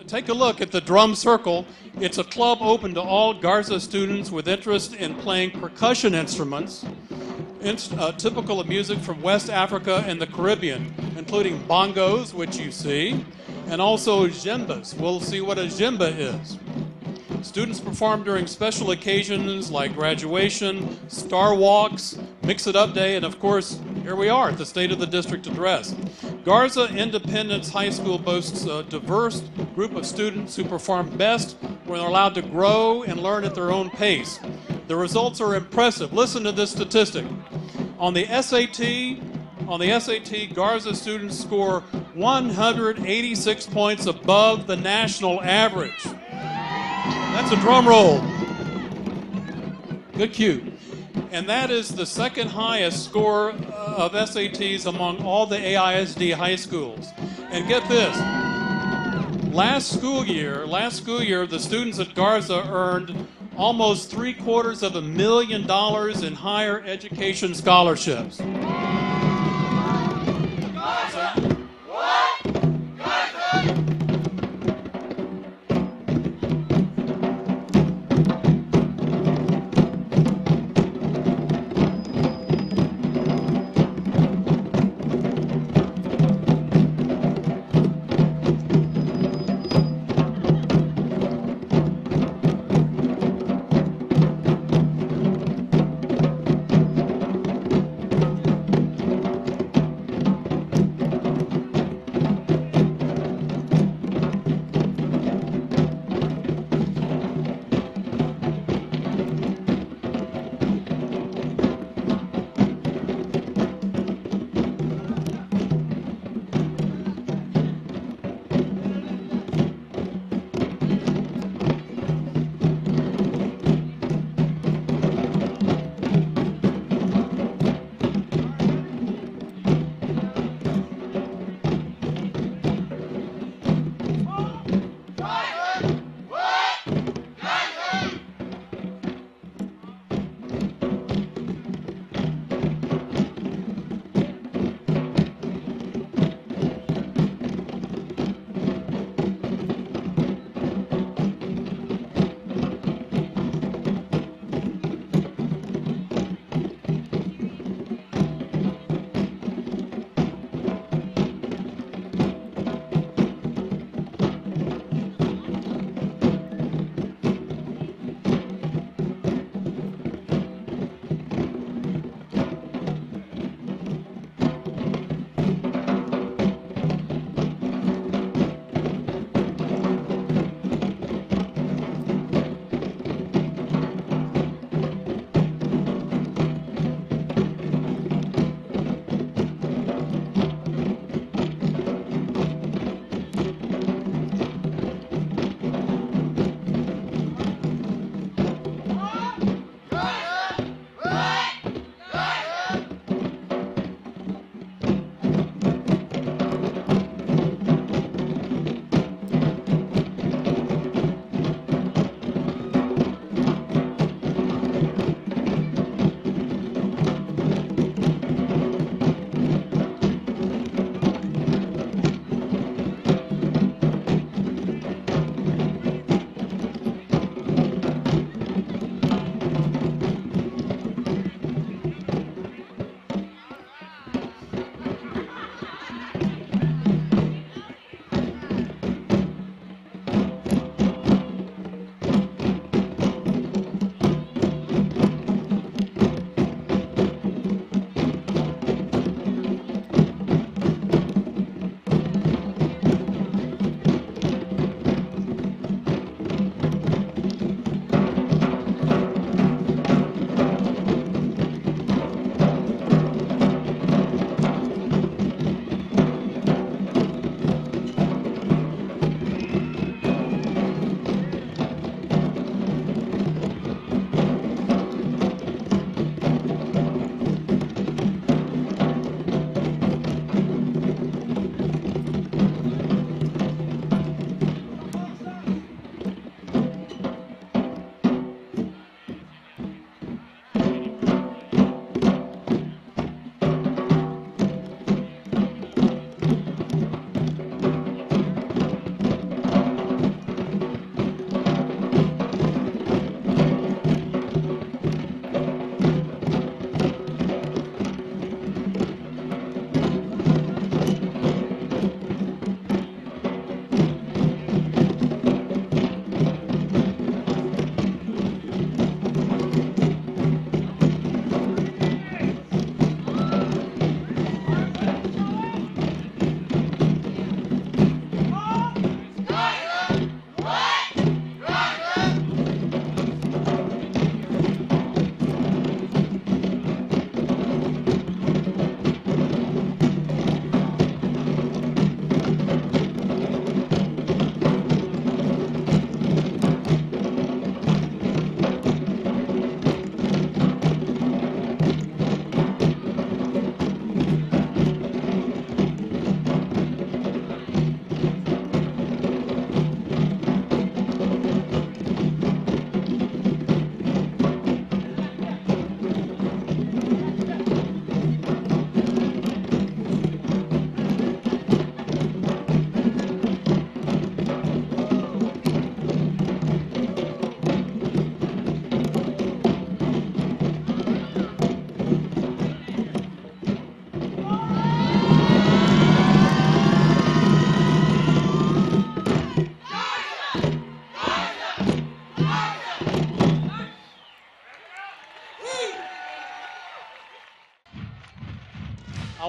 take a look at the Drum Circle. It's a club open to all Garza students with interest in playing percussion instruments, typical of music from West Africa and the Caribbean, including bongos, which you see, and also djembas. We'll see what a djemba is. Students perform during special occasions like graduation, star walks, Mix It Up Day, and of course, here we are at the State of the District Address. Garza Independence High School boasts a diverse group of students who perform best when they're allowed to grow and learn at their own pace. The results are impressive. Listen to this statistic. On the SAT, Garza students score 186 points above the national average. That's a drum roll. Good cue. And that is the second highest score of SATs among all the AISD high schools. And get this. Last school year, the students at Garza earned almost $750,000 in higher education scholarships.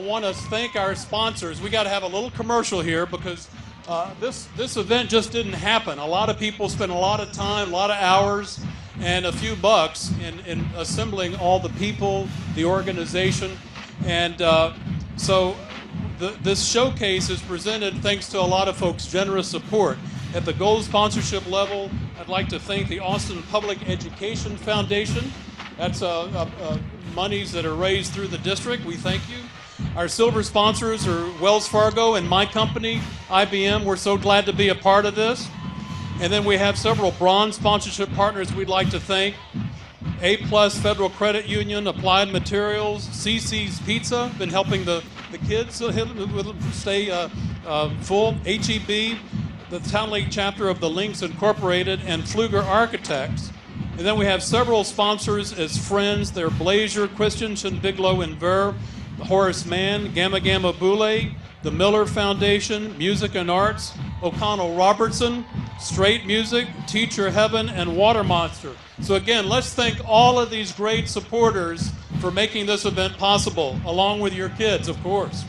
want to thank our sponsors. We got to have a little commercial here because this event just didn't happen. A lot of people spent a lot of time, a lot of hours, and a few bucks in assembling all the people, the organization, and so this showcase is presented thanks to a lot of folks' generous support. At the gold sponsorship level, I'd like to thank the Austin Public Education Foundation. That's monies that are raised through the district. We thank you. Our silver sponsors are Wells Fargo and my company, IBM. We're so glad to be a part of this. And then we have several bronze sponsorship partners we'd like to thank. A+ Federal Credit Union, Applied Materials, CC's Pizza, been helping the kids stay full. HEB, the Town Lake chapter of the Links Incorporated, and Pfluger Architects. And then we have several sponsors as friends. They're Blazer, Christensen, Bigelow, and Ver, Horace Mann, Gamma Gamma Boule, the Miller Foundation, Music and Arts, O'Connell Robertson, Straight Music, Teacher Heaven, and Water Monster. So again, let's thank all of these great supporters for making this event possible, along with your kids, of course.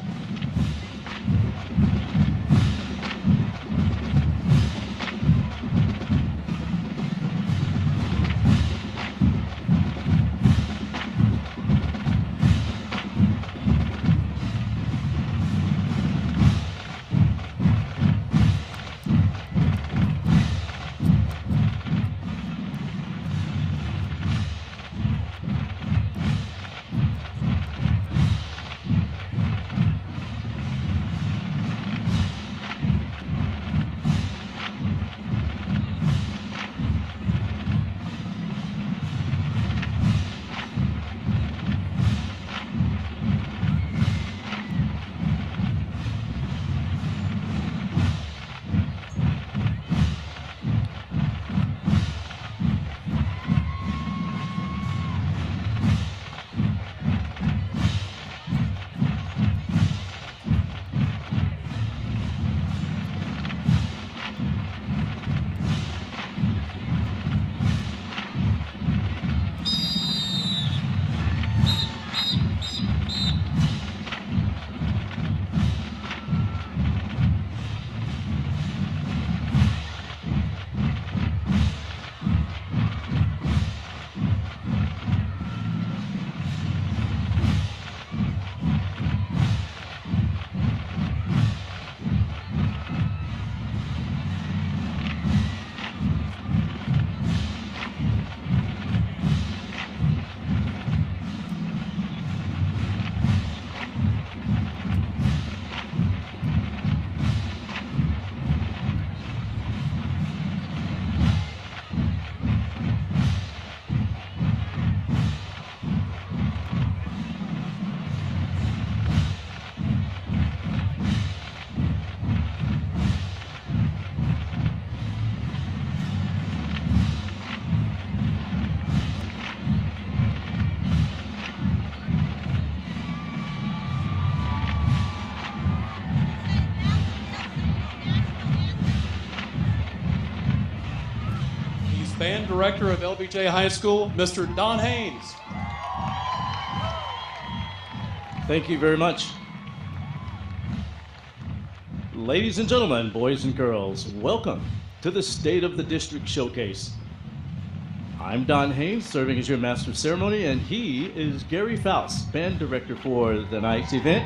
Band Director of LBJ High School, Mr. Don Haynes. Thank you very much. Ladies and gentlemen, boys and girls, welcome to the State of the District Showcase. I'm Don Haynes, serving as your Master of Ceremony, and he is Gary Faust, Band Director for the night's event.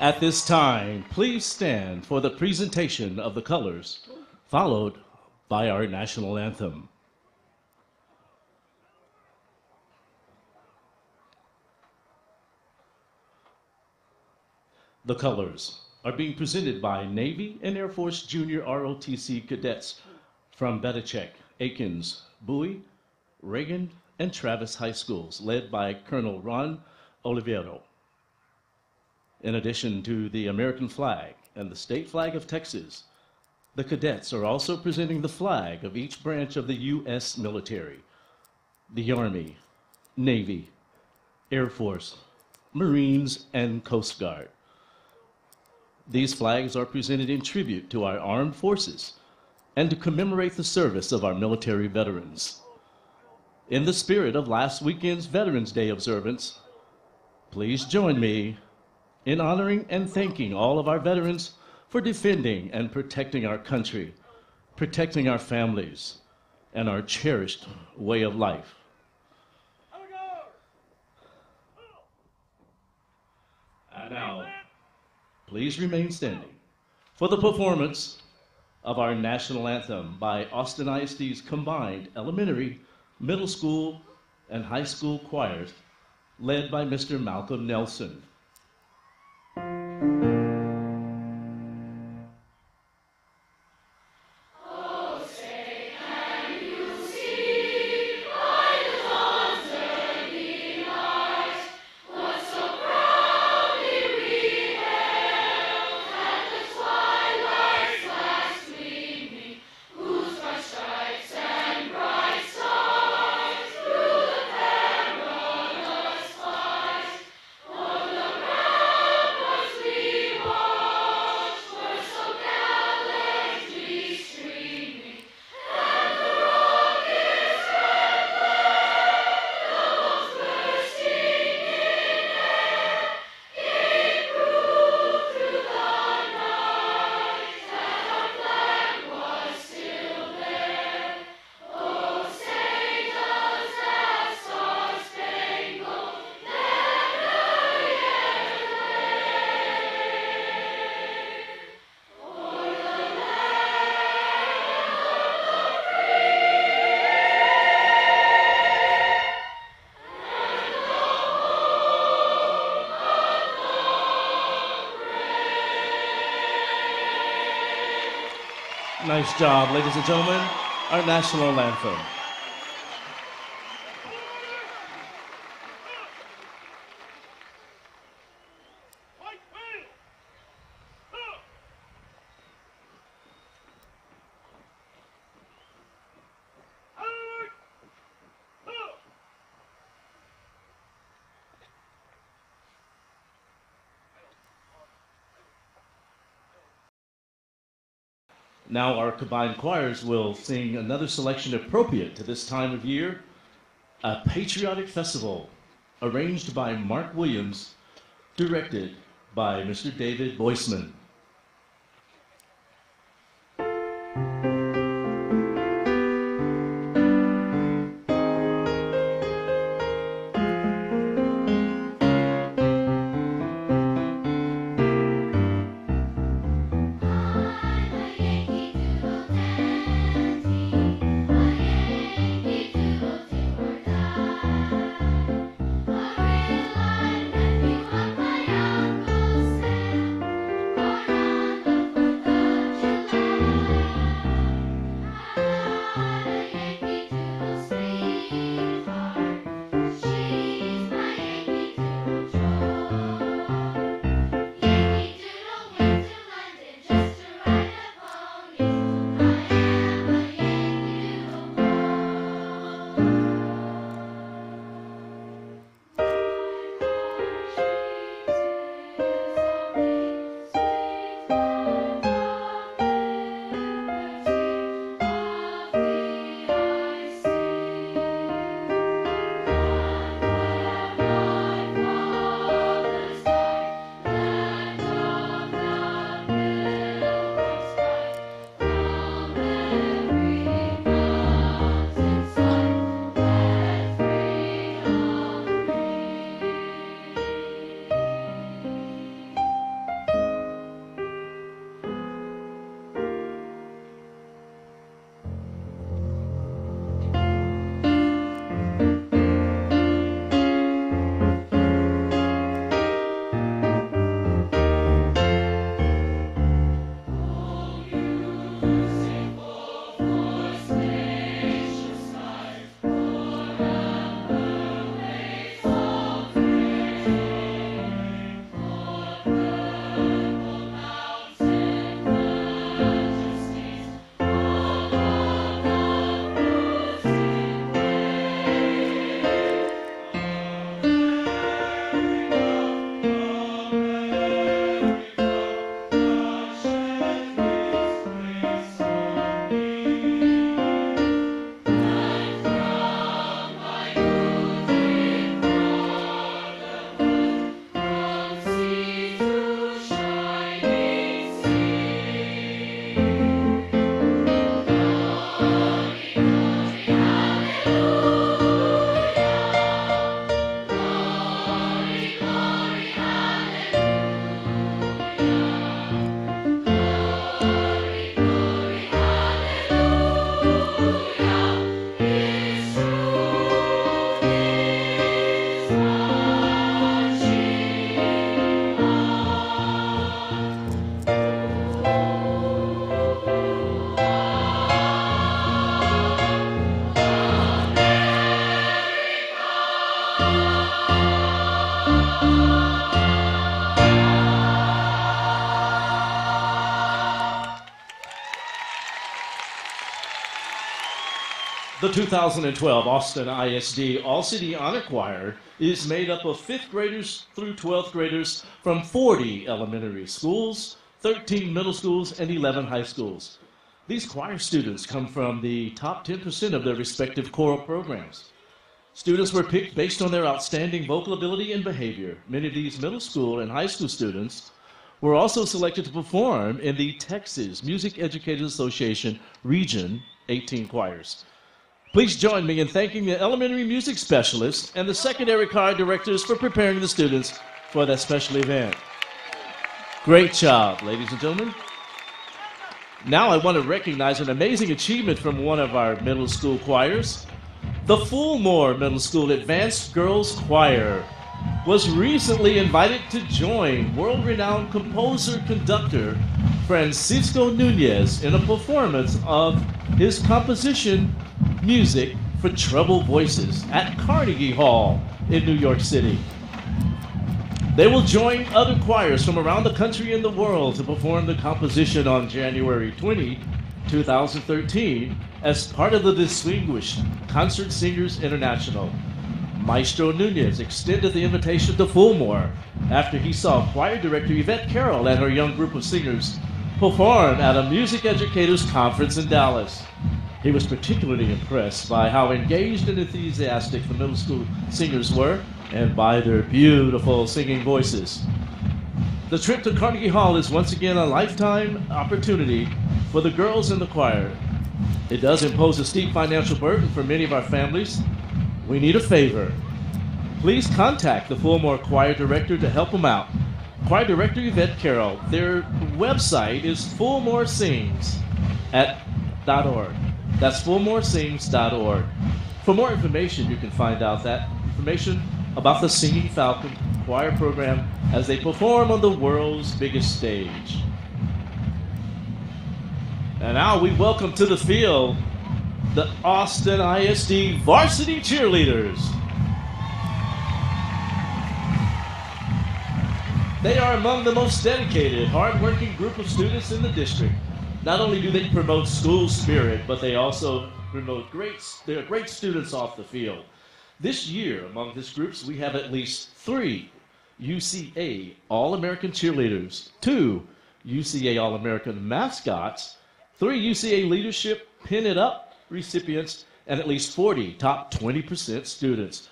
At this time, please stand for the presentation of the colors, followed by our national anthem. The colors are being presented by Navy and Air Force Junior ROTC cadets from Belichick, Aikens, Bowie, Reagan, and Travis High Schools, led by Colonel Ron Oliveiro. In addition to the American flag and the state flag of Texas, the cadets are also presenting the flag of each branch of the U.S. military: the Army, Navy, Air Force, Marines, and Coast Guard. These flags are presented in tribute to our armed forces and to commemorate the service of our military veterans. In the spirit of last weekend's Veterans Day observance, Please join me in honoring and thanking all of our veterans for defending and protecting our country, protecting our families, and our cherished way of life. And now, please remain standing for the performance of our national anthem by Austin ISD's combined elementary, middle school, and high school choirs, led by Mr. Malcolm Nelson. Nice job, ladies and gentlemen, our national anthem. Now our combined choirs will sing another selection appropriate to this time of year, A Patriotic Festival, arranged by Mark Williams, directed by Mr. David Boisman. Oh The 2012 Austin ISD All-City Honor Choir is made up of 5th graders through 12th graders from 40 elementary schools, 13 middle schools, and 11 high schools. These choir students come from the top 10% of their respective choral programs. Students were picked based on their outstanding vocal ability and behavior. Many of these middle school and high school students were also selected to perform in the Texas Music Educators Association Region 18 choirs. Please join me in thanking the elementary music specialists and the secondary choir directors for preparing the students for that special event. Great job, ladies and gentlemen. Now I want to recognize an amazing achievement from one of our middle school choirs. The Fulmore Middle School Advanced Girls Choir was recently invited to join world-renowned composer-conductor Francisco Nunez in a performance of his composition, Music for Treble Voices, at Carnegie Hall in New York City. They will join other choirs from around the country and the world to perform the composition on January 20, 2013, as part of the Distinguished Concert Singers International. Maestro Nunez extended the invitation to Fulmore after he saw choir director Yvette Carroll and her young group of singers perform at a music educators conference in Dallas. He was particularly impressed by how engaged and enthusiastic the middle school singers were and by their beautiful singing voices. The trip to Carnegie Hall is once again a lifetime opportunity for the girls in the choir. It does impose a steep financial burden for many of our families. We need a favor. Please contact the Fulmore Choir Director to help them out. Choir Director Yvette Carroll. Their website is fulmoresings.org. That's fulmoresings.org. For more information, you can find out that information about the Singing Falcon Choir program as they perform on the world's biggest stage. And now we welcome to the field the Austin ISD Varsity Cheerleaders. They are among the most dedicated, hard-working group of students in the district. Not only do they promote school spirit, but they also promote they are great students off the field. This year, among these groups, we have at least 3 UCA All-American cheerleaders, 2 UCA All-American mascots, 3 UCA Leadership Pin It Up recipients, and at least 40 top 20% students.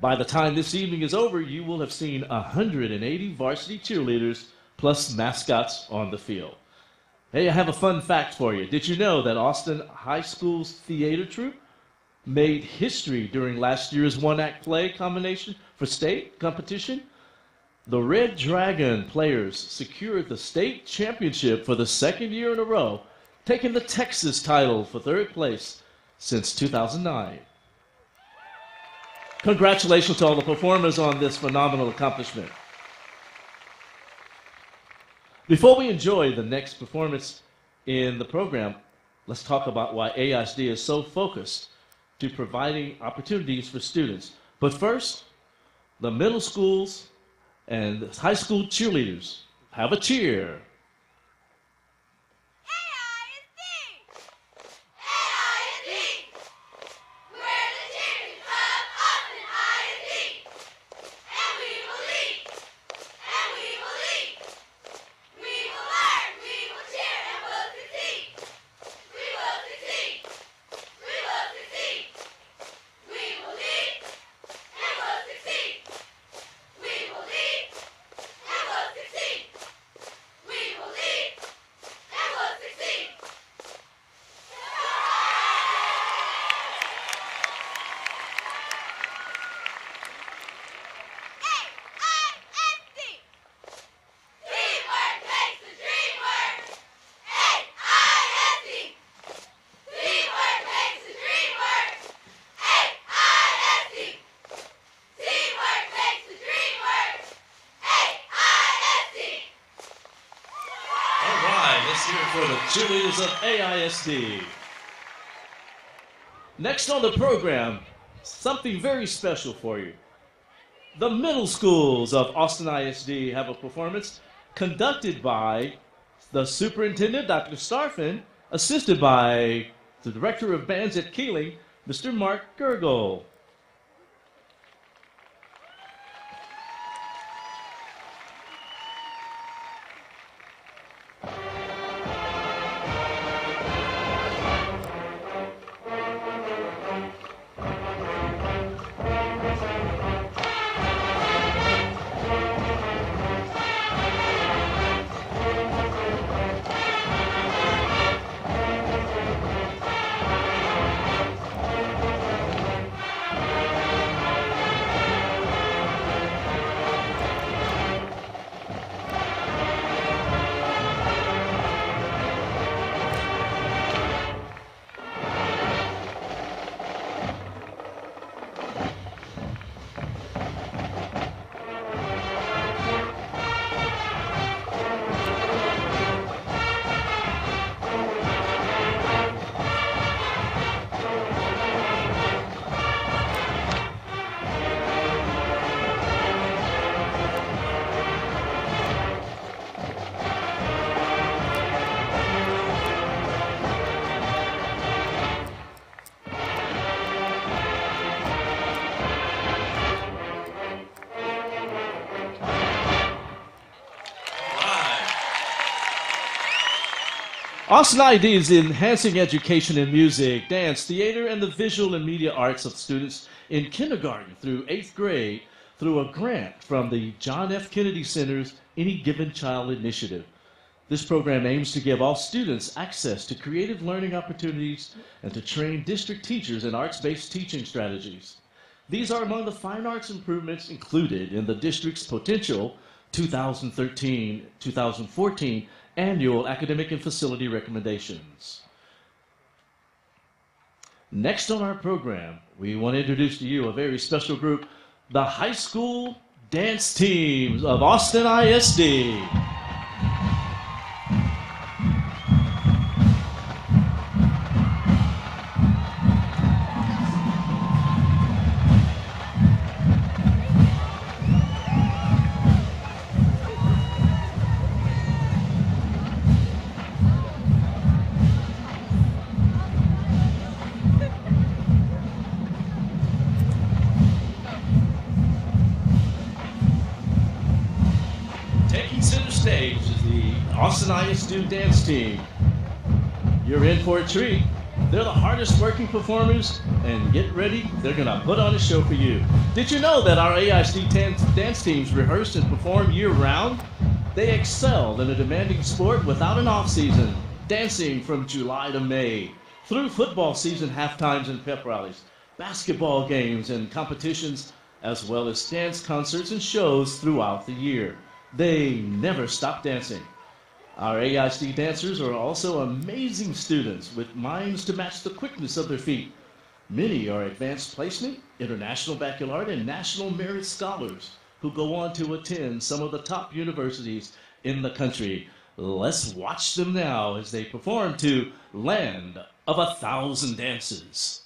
By the time this evening is over, you will have seen 180 varsity cheerleaders plus mascots on the field. Hey, I have a fun fact for you. Did you know that Austin High School's theater troupe made history during last year's one-act play combination for state competition? The Red Dragon players secured the state championship for the 2nd year in a row, taking the Texas title for 3rd place since 2009. Congratulations to all the performers on this phenomenal accomplishment. Before we enjoy the next performance in the program, let's talk about why AISD is so focused to providing opportunities for students. But first, the middle schools and the high school cheerleaders have a cheer. For the cheerleaders of AISD. Next on the program, something very special for you. The middle schools of Austin ISD have a performance conducted by the superintendent, Dr. Starfin, assisted by the director of bands at Keeling, Mr. Mark Gergel. Austin ID is enhancing education in music, dance, theater, and the visual and media arts of students in kindergarten through 8th grade through a grant from the John F. Kennedy Center's Any Given Child Initiative. This program aims to give all students access to creative learning opportunities and to train district teachers in arts-based teaching strategies. These are among the fine arts improvements included in the district's potential 2013-2014 annual academic and facility recommendations. Next on our program, we want to introduce to you a very special group, the high school dance teams of Austin ISD. Austin ISD dance team. You're in for a treat. They're the hardest working performers, and get ready, they're gonna put on a show for you. Did you know that our AISD dance teams rehearse and perform year round? They excel in a demanding sport without an off season, dancing from July to May, through football season halftimes and pep rallies, basketball games and competitions, as well as dance concerts and shows throughout the year. They never stop dancing. Our AISD dancers are also amazing students with minds to match the quickness of their feet. Many are advanced placement, international baccalaureate, and national merit scholars who go on to attend some of the top universities in the country. Let's watch them now as they perform to Land of a Thousand Dances.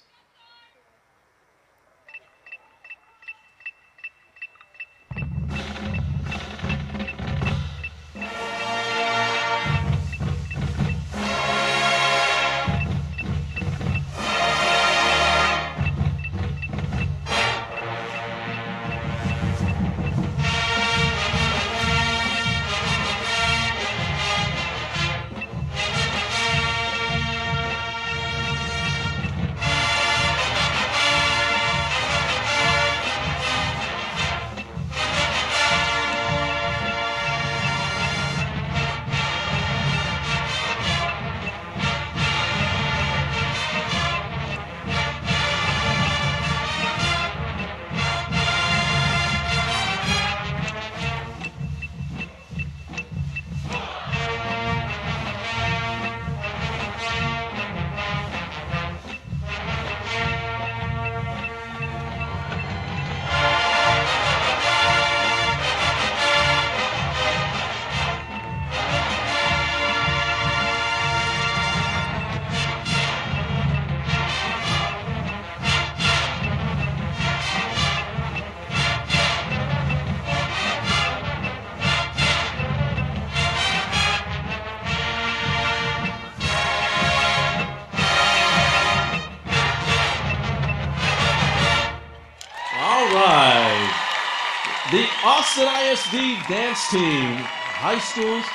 the Austin ISD dance team, high schools,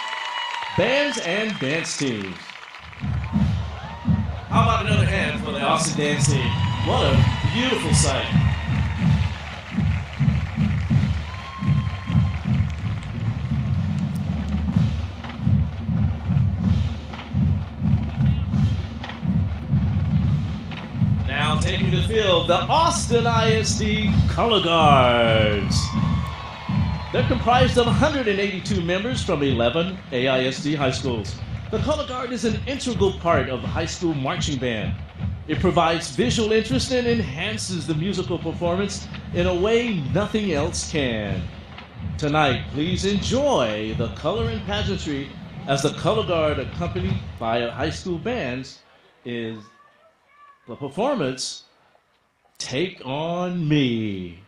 bands and dance teams. How about another hand for the Austin dance team? What a beautiful sight. Now taking the field, the Austin ISD Color Guards. They're comprised of 182 members from 11 AISD high schools. The Color Guard is an integral part of the high school marching band. It provides visual interest and enhances the musical performance in a way nothing else can. Tonight, please enjoy the color and pageantry as the Color Guard, accompanied by high school bands, is the performance Take On Me.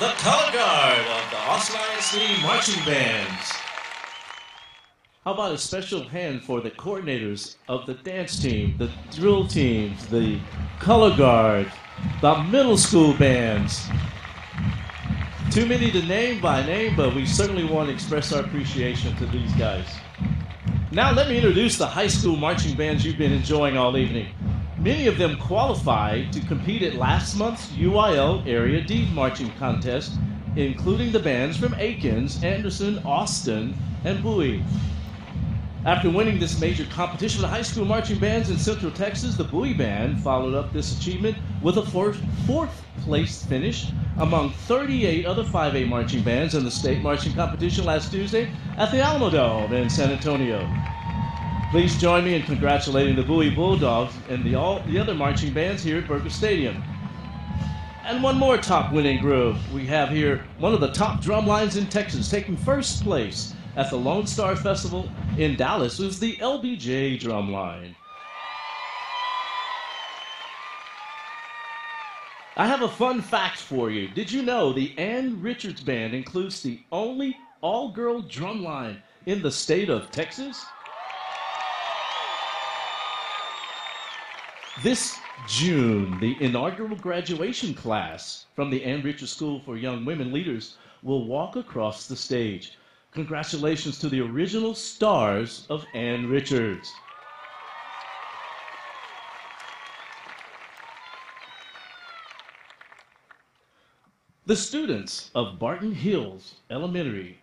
The Color Guard of the Austin ISD marching bands. How about a special hand for the coordinators of the dance team, the drill teams, the Color Guard, the middle school bands. Too many to name by name, but we certainly want to express our appreciation to these guys. Now let me introduce the high school marching bands you've been enjoying all evening. Many of them qualified to compete at last month's UIL Area D marching contest, including the bands from Aikens, Anderson, Austin, and Bowie. After winning this major competition of high school marching bands in Central Texas, the Bowie Band followed up this achievement with a fourth place finish among 38 other 5A marching bands in the state marching competition last Tuesday at the Alamo Dome in San Antonio. Please join me in congratulating the Bowie Bulldogs and all the other marching bands here at Burger Stadium. And one more top winning group. We have here one of the top drum lines in Texas, taking first place at the Lone Star Festival in Dallas, was the LBJ Drumline. I have a fun fact for you. Did you know the Ann Richards Band includes the only all-girl drumline in the state of Texas? This June, the inaugural graduation class from the Ann Richards School for Young Women Leaders will walk across the stage. Congratulations to the original stars of Ann Richards. The students of Barton Hills Elementary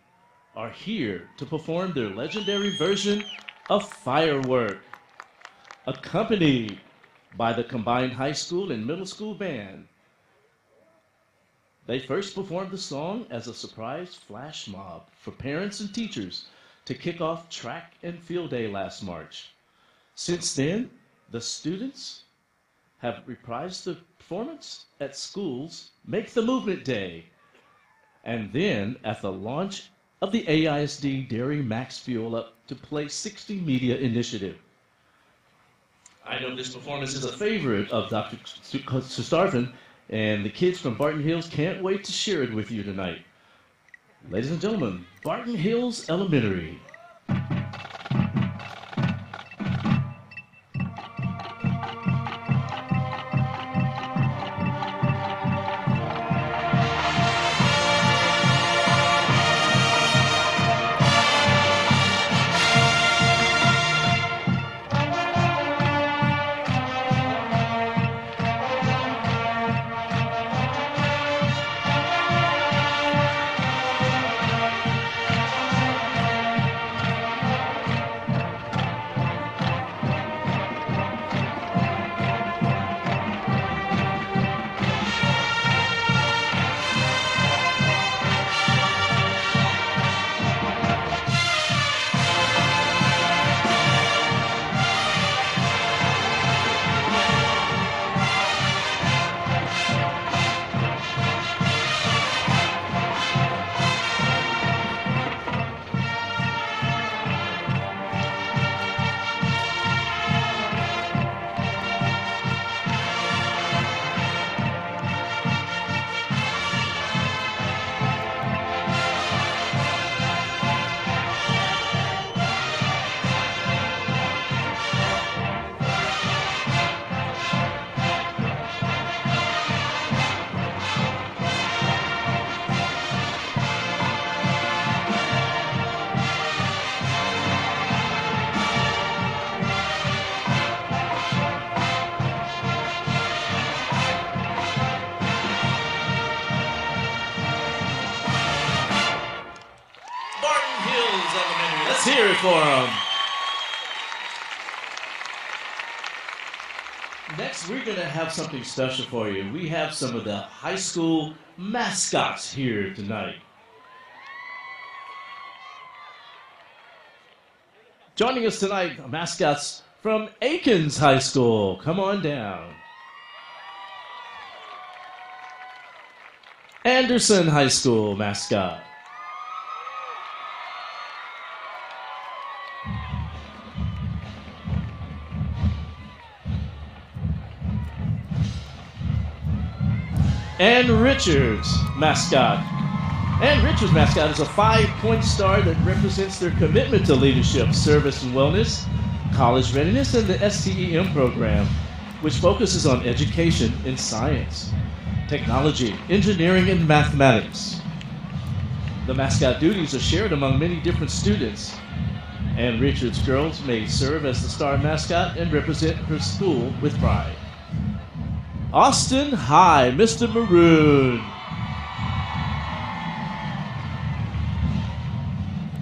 are here to perform their legendary version of Firework, accompanied by the combined high school and middle school band. They first performed the song as a surprise flash mob for parents and teachers to kick off track and field day last March. Since then, the students have reprised the performance at schools Make the Movement Day, and then at the launch of the AISD Dairy Max Fuel Up to Play 60 Media Initiative. I know this performance is a favorite of Dr. Sustarfin, and the kids from Barton Hills can't wait to share it with you tonight. Ladies and gentlemen, Barton Hills Elementary. Let's hear it for them. Next, we're going to have something special for you. We have some of the high school mascots here tonight. Joining us tonight, mascots from Aikens High School. Come on down. Anderson High School mascot. Ann Richards mascot. Ann Richards mascot is a 5-point star that represents their commitment to leadership, service, and wellness, college readiness, and the STEM program, which focuses on education in science, technology, engineering, and mathematics. The mascot duties are shared among many different students. Ann Richards girls may serve as the star mascot and represent her school with pride. Austin High, Mr. Maroon.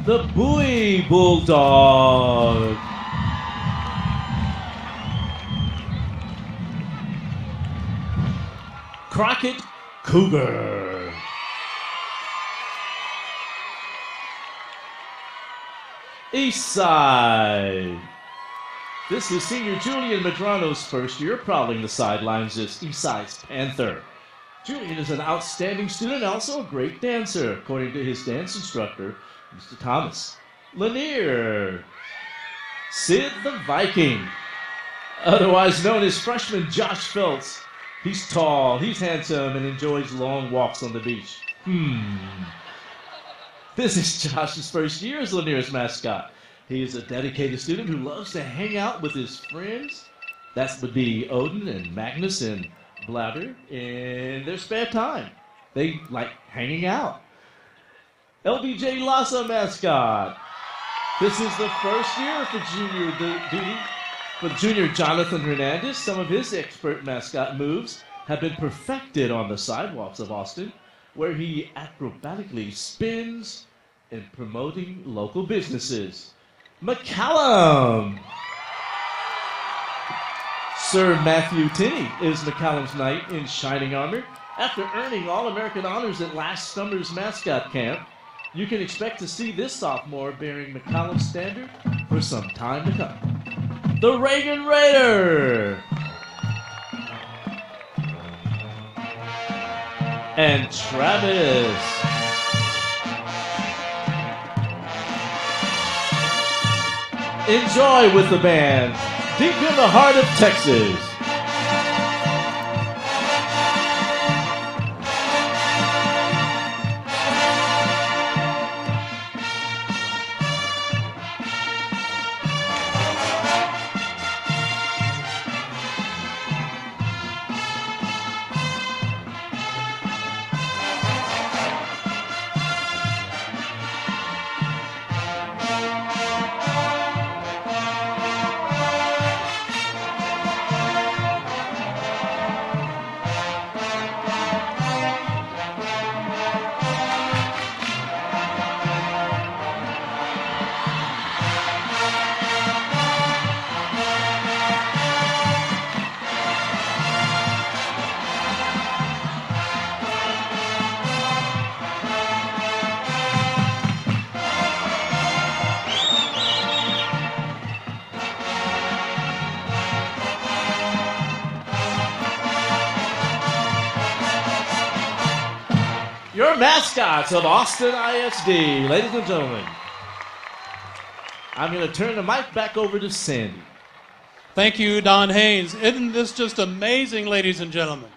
The Bowie Bulldog. Crockett Cougar. Eastside. This is senior Julian Medrano's first year prowling the sidelines as Eastside's Panther. Julian is an outstanding student and also a great dancer, according to his dance instructor, Mr. Thomas Lanier. Sid the Viking, otherwise known as freshman Josh Phelps. He's tall, he's handsome, and enjoys long walks on the beach. This is Josh's first year as Lanier's mascot. He is a dedicated student who loves to hang out with his friends. That would be Odin and Magnus and Bladder in their spare time. They like hanging out. LBJ Lassa mascot. This is the first year for junior Jonathan Hernandez. Some of his expert mascot moves have been perfected on the sidewalks of Austin, where he acrobatically spins and promoting local businesses. McCallum. Sir Matthew Tinney is McCallum's knight in shining armor. After earning All-American honors at last summer's mascot camp, you can expect to see this sophomore bearing McCallum's standard for some time to come. The Reagan Raider. And Travis. Enjoy with the band, deep in the heart of Texas. Your mascots of Austin ISD, ladies and gentlemen. I'm going to turn the mic back over to Sandy. Thank you, Don Haynes. Isn't this just amazing, ladies and gentlemen?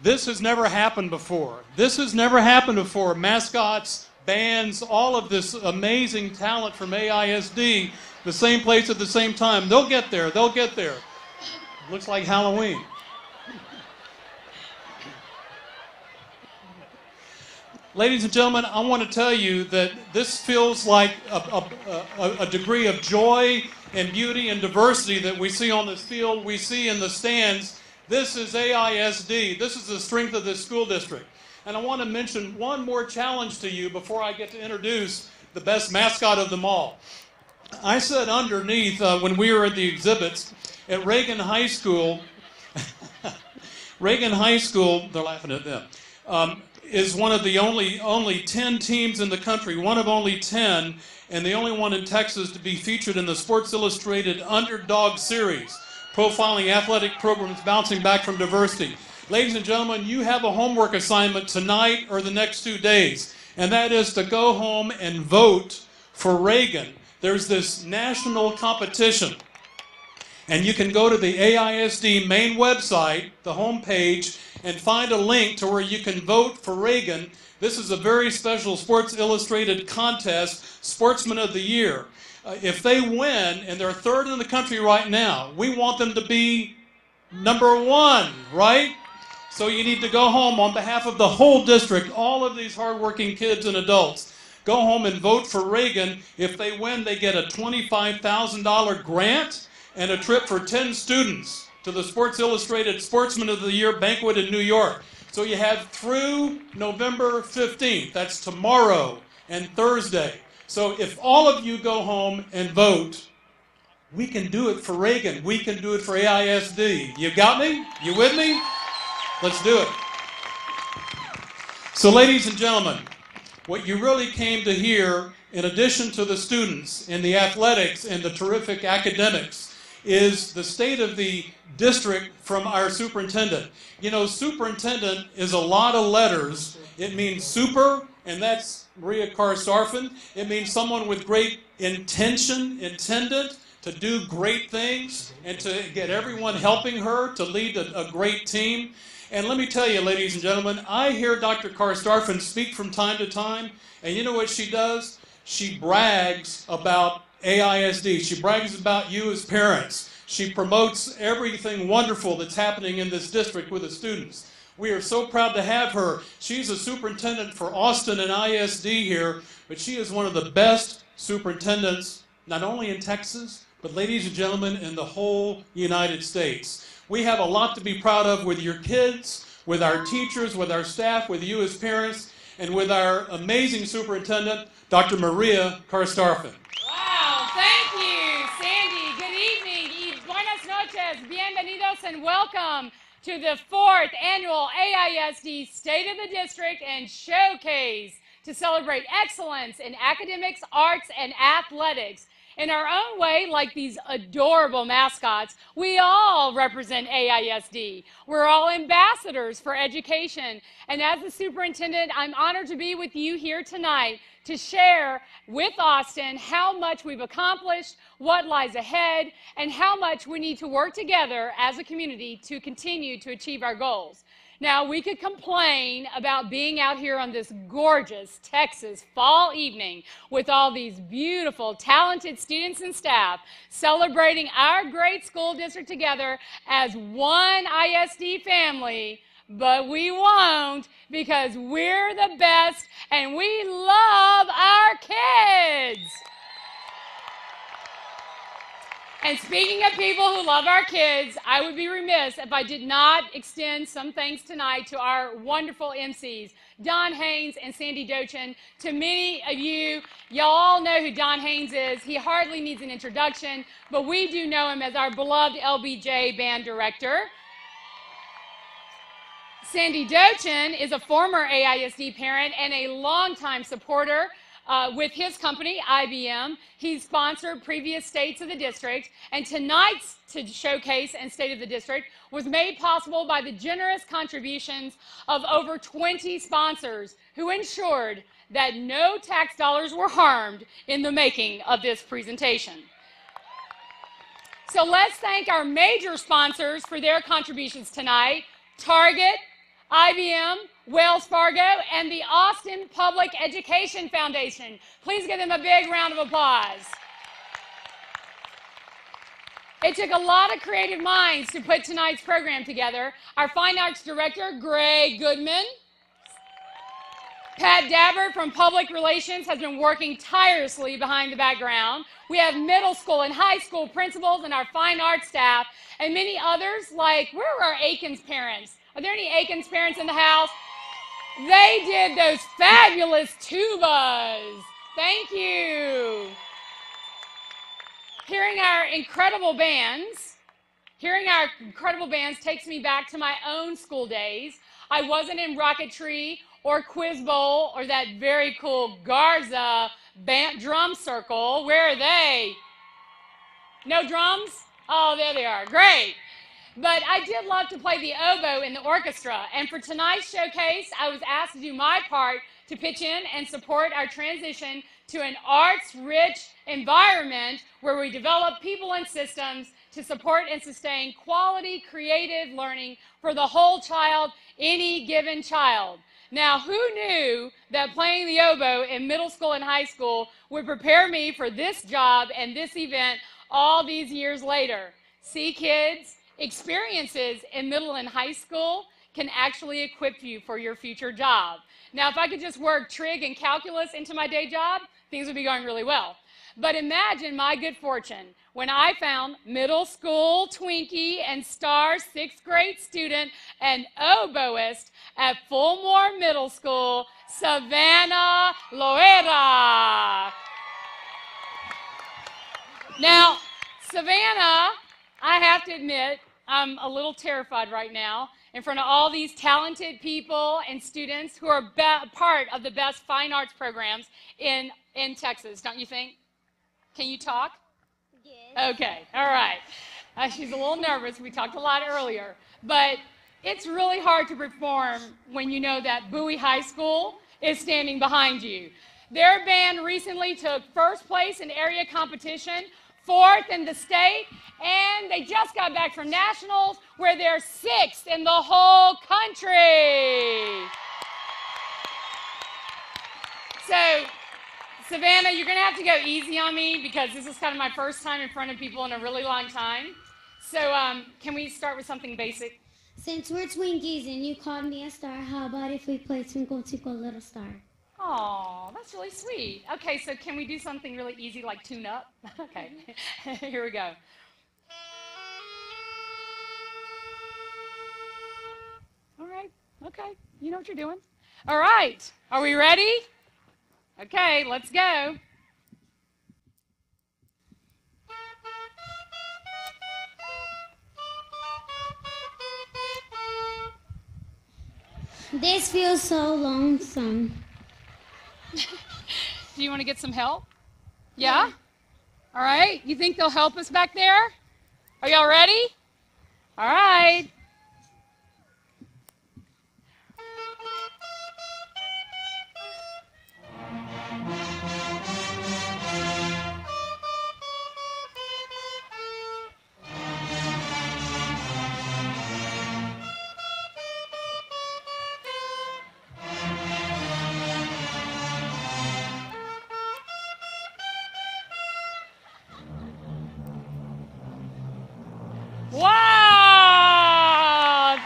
This has never happened before. This has never happened before. Mascots, bands, all of this amazing talent from AISD, the same place at the same time. They'll get there. They'll get there. Looks like Halloween. Ladies and gentlemen, I want to tell you that this feels like a degree of joy and beauty and diversity that we see on this field, we see in the stands. This is AISD. This is the strength of this school district. And I want to mention one more challenge to you before I get to introduce the best mascot of them all. I said underneath when we were at the exhibits at Reagan High School, Reagan High School, they're laughing at them, is one of the only 10 teams in the country, one of only 10, and the only one in Texas to be featured in the Sports Illustrated Underdog Series, profiling athletic programs bouncing back from diversity. Ladies and gentlemen, you have a homework assignment tonight or the next 2 days, and that is to go home and vote for Reagan. There's this national competition, and you can go to the AISD main website, the homepage, and find a link to where you can vote for Reagan. This is a very special Sports Illustrated contest, Sportsman of the Year. If they win, and they're third in the country right now, we want them to be number 1, right? So you need to go home on behalf of the whole district, all of these hardworking kids and adults. Go home and vote for Reagan. If they win, they get a $25,000 grant and a trip for 10 students to the Sports Illustrated Sportsman of the Year banquet in New York. So you have through November 15th, that's tomorrow and Thursday. So if all of you go home and vote, we can do it for Reagan. We can do it for AISD. You got me? You with me? Let's do it. So ladies and gentlemen, what you really came to hear, in addition to the students and the athletics and the terrific academics, is the state of the district from our superintendent. You know, superintendent is a lot of letters. It means super, and that's Maria Karstarfin. It means someone with great intention, intendant to do great things and to get everyone helping her to lead a great team. And let me tell you, ladies and gentlemen, I hear Dr. Karstarfin speak from time to time, and you know what she does? She brags about AISD. She brags about you as parents. She promotes everything wonderful that's happening in this district with the students. We are so proud to have her. She's a superintendent for Austin and ISD here, but she is one of the best superintendents, not only in Texas, but ladies and gentlemen, in the whole United States. We have a lot to be proud of with your kids, with our teachers, with our staff, with you as parents. and with our amazing superintendent, Dr. Maria Karstarfin. Wow, thank you, Sandy. Good evening y buenas noches. Bienvenidos and welcome to the 4th annual AISD State of the District and Showcase to celebrate excellence in academics, arts, and athletics. In our own way, like these adorable mascots, we all represent AISD. We're all ambassadors for education. And as the superintendent, I'm honored to be with you here tonight to share with Austin how much we've accomplished, what lies ahead, and how much we need to work together as a community to continue to achieve our goals. Now, we could complain about being out here on this gorgeous Texas fall evening with all these beautiful, talented students and staff celebrating our great school district together as one ISD family, but we won't, because we're the best and we love our kids. And speaking of people who love our kids, I would be remiss if I did not extend some thanks tonight to our wonderful MCs, Don Haynes and Sandy Dochin. To many of you, y'all all know who Don Haynes is. He hardly needs an introduction, but we do know him as our beloved LBJ band director. Sandy Dochin is a former AISD parent and a longtime supporter with his company, IBM. He's sponsored previous states of the district, and tonight's showcase and state of the district was made possible by the generous contributions of over 20 sponsors who ensured that no tax dollars were harmed in the making of this presentation. So let's thank our major sponsors for their contributions tonight: Target, IBM, Wells Fargo, and the Austin Public Education Foundation. Please give them a big round of applause. It took a lot of creative minds to put tonight's program together. Our Fine Arts Director, Greg Goodman. Pat Dabbert from Public Relations has been working tirelessly behind the background. We have middle school and high school principals and our fine arts staff, and many others, like, where are our Aikens parents? Are there any Aikens parents in the house? They did those fabulous tubas. Thank you. Hearing our incredible bands takes me back to my own school days. I wasn't in rocketry or quiz bowl or that very cool Garza drum circle. Where are they? No drums? Oh, there they are. Great. But I did love to play the oboe in the orchestra, and for tonight's showcase, I was asked to do my part to pitch in and support our transition to an arts-rich environment where we develop people and systems to support and sustain quality, creative learning for the whole child, any given child. Now, who knew that playing the oboe in middle school and high school would prepare me for this job and this event all these years later? See, kids, experiences in middle and high school can actually equip you for your future job. Now, if I could just work trig and calculus into my day job, things would be going really well. But imagine my good fortune when I found middle school Twinkie and star 6th grade student and oboist at Fulmore Middle School, Savannah Loera. Now, Savannah, I have to admit, I'm a little terrified right now in front of all these talented people and students who are part of the best fine arts programs in Texas, don't you think? Can you talk? Yes. Okay, all right. She's a little nervous. We talked a lot earlier. But it's really hard to perform when you know that Bowie High School is standing behind you. Their band recently took first place in area competition, 4th in the state, and they just got back from nationals where they're 6th in the whole country. So, Savannah, you're going to have to go easy on me because this is kind of my first time in front of people in a really long time. So, can we start with something basic? Since we're Twinkies and you called me a star, how about if we play Twinkle Twinkle Little Star? Oh, that's really sweet. Okay, so can we do something really easy like tune up? Okay, here we go. All right, okay, you know what you're doing. All right, are we ready? Okay, let's go. This feels so lonesome. Do you want to get some help? Yeah? All right, you think they'll help us back there? Are y'all ready? All right. Wow!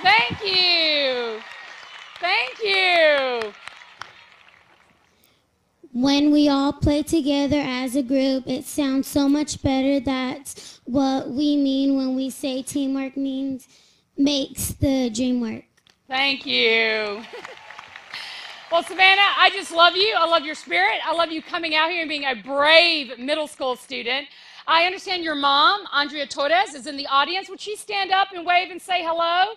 Thank you. Thank you. When we all play together as a group, it sounds so much better. That's what we mean when we say teamwork makes the dream work. Thank you. Well, Savannah, I just love you. I love your spirit. I love you coming out here and being a brave middle school student. I understand your mom, Andrea Torres, is in the audience. Would she stand up and wave and say hello?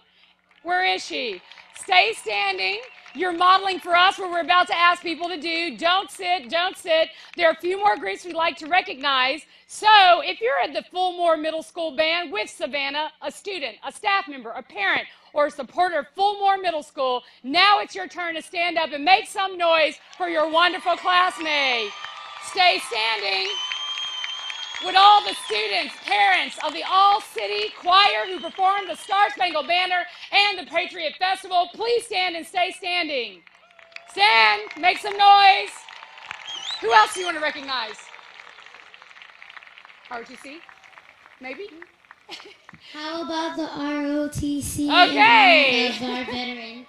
Where is she? Stay standing. You're modeling for us what we're about to ask people to do. Don't sit, don't sit. There are a few more groups we'd like to recognize. So if you're at the Fulmore Middle School Band with Savannah, a student, a staff member, a parent, or a supporter of Fulmore Middle School, now it's your turn to stand up and make some noise for your wonderful classmate. Stay standing. Would all the students, parents of the All-City Choir who performed the Star-Spangled Banner and the Patriot Festival, please stand and stay standing. Stand, make some noise. Who else do you want to recognize? ROTC? Maybe? How about the ROTC Okay. and our veterans?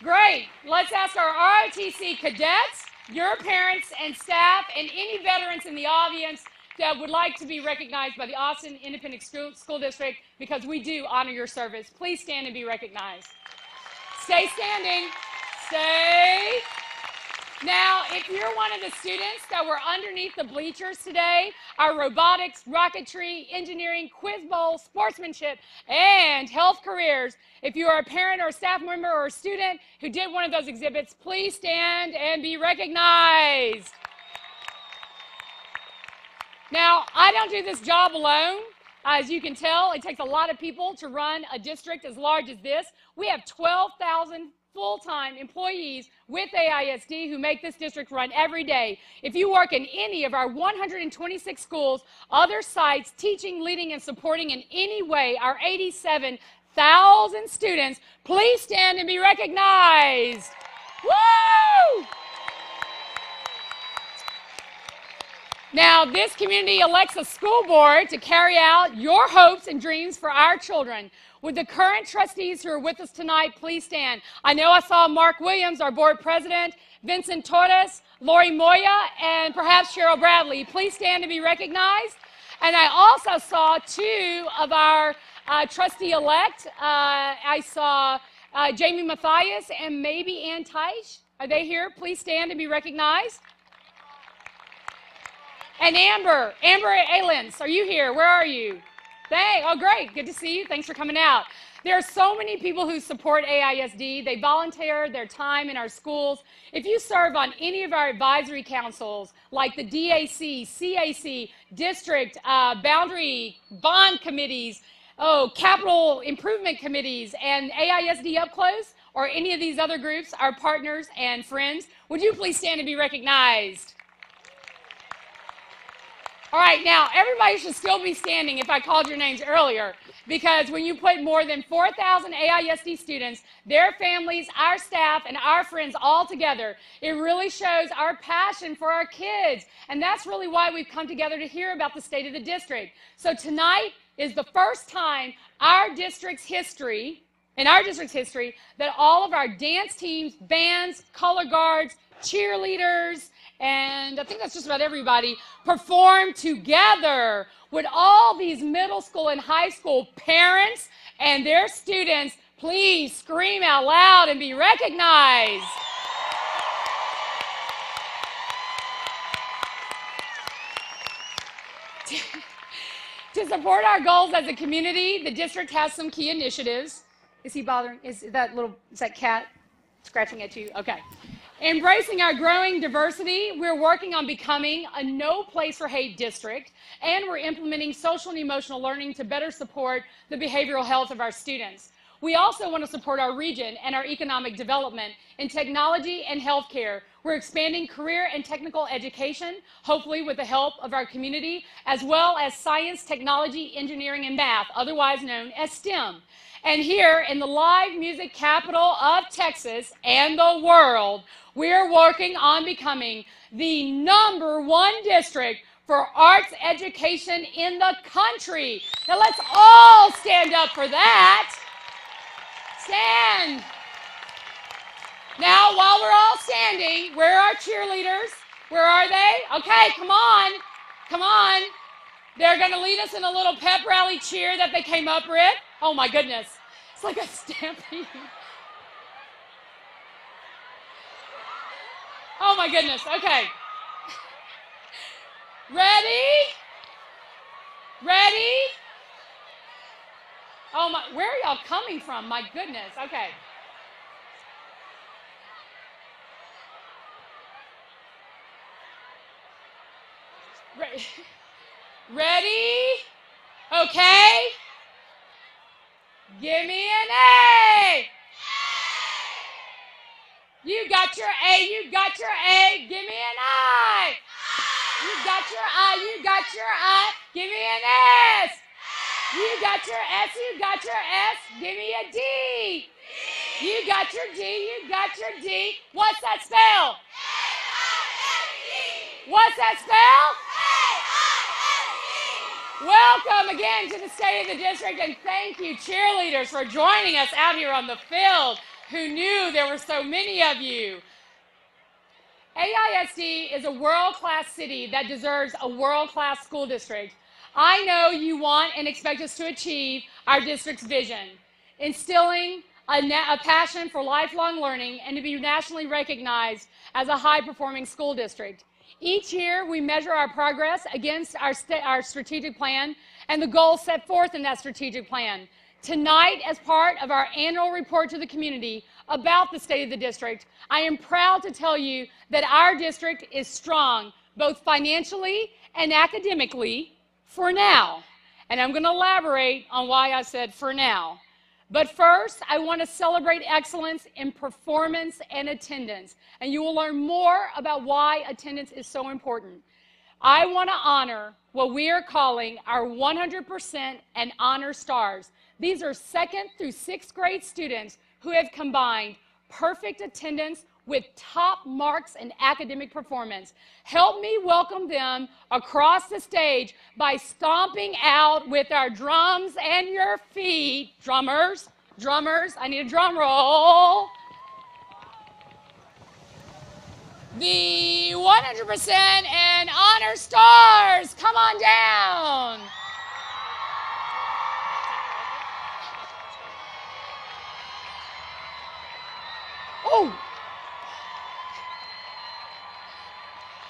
Great. Let's ask our ROTC cadets, your parents and staff, and any veterans in the audience that would like to be recognized by the Austin Independent School District, because we do honor your service. Please stand and be recognized. Stay standing. Stay. Now, if you're one of the students that were underneath the bleachers today, our robotics, rocketry, engineering, quiz bowl, sportsmanship, and health careers, if you are a parent or a staff member or a student who did one of those exhibits, please stand and be recognized. Now, I don't do this job alone. As you can tell, it takes a lot of people to run a district as large as this. We have 12,000 full-time employees with AISD who make this district run every day. If you work in any of our 126 schools, other sites, teaching, leading, and supporting in any way our 87,000 students, please stand and be recognized. Woo! Now, this community elects a school board to carry out your hopes and dreams for our children. Would the current trustees who are with us tonight please stand? I know I saw Mark Williams, our board president, Vincent Torres, Lori Moya, and perhaps Cheryl Bradley. Please stand to be recognized. And I also saw two of our trustee-elect. I saw Jamie Mathias and maybe Ann Teich. Are they here? Please stand and be recognized. And Amber Alens, are you here? Where are you? Oh, great. Good to see you. Thanks for coming out. There are so many people who support AISD. They volunteer their time in our schools. If you serve on any of our advisory councils, like the DAC, CAC, district, boundary, bond committees, capital improvement committees, and AISD Up Close, or any of these other groups, our partners and friends, would you please stand and be recognized? All right, now, everybody should still be standing if I called your names earlier, because when you put more than 4,000 AISD students, their families, our staff, and our friends all together, it really shows our passion for our kids. And that's really why we've come together to hear about the state of the district. So tonight is the first time in our district's history, that all of our dance teams, bands, color guards, cheerleaders, and I think that's just about everybody, perform together. Would all these middle school and high school parents and their students please scream out loud and be recognized? To support our goals as a community, the district has some key initiatives. Is he bothering? Is that cat scratching at you? Okay. Embracing our growing diversity, we're working on becoming a no place for hate district, and we're implementing social and emotional learning to better support the behavioral health of our students. We also want to support our region and our economic development in technology and healthcare. We're expanding career and technical education, hopefully with the help of our community, as well as science, technology, engineering, and math, otherwise known as STEM. And here in the live music capital of Texas and the world, we're working on becoming the #1 district for arts education in the country. Now let's all stand up for that. Stand. Now, while we're all standing, where are our cheerleaders? Where are they? Okay, come on. Come on. They're going to lead us in a little pep rally cheer that they came up with. Oh, my goodness. It's like a stampede. Oh, my goodness. Okay. Ready? Ready? Oh, my. Where are y'all coming from? My goodness. Okay. Ready? Okay. Give me an A. You got your A. You got your A. Give me an I. You got your I. You got your I. Give me an S. You got your S. You got your S. Give me a D. You got your D. You got your D. What's that spell? What's that spell? Welcome again to the State of the District, and thank you, cheerleaders, for joining us out here on the field. Who knew there were so many of you? AISD is a world-class city that deserves a world-class school district. I know you want and expect us to achieve our district's vision, instilling a passion for lifelong learning and to be nationally recognized as a high-performing school district. Each year, we measure our progress against our strategic plan and the goals set forth in that strategic plan. Tonight, as part of our annual report to the community about the state of the district, I am proud to tell you that our district is strong, both financially and academically, for now. And I'm going to elaborate on why I said for now. But first, I want to celebrate excellence in performance and attendance, and you will learn more about why attendance is so important. I want to honor what we are calling our 100% and Honor Stars. These are 2nd through 6th grade students who have combined perfect attendance with top marks in academic performance. Help me welcome them across the stage by stomping out with our drums and your feet. Drummers, I need a drum roll. The 100% and Honor Stars, come on down. Oh.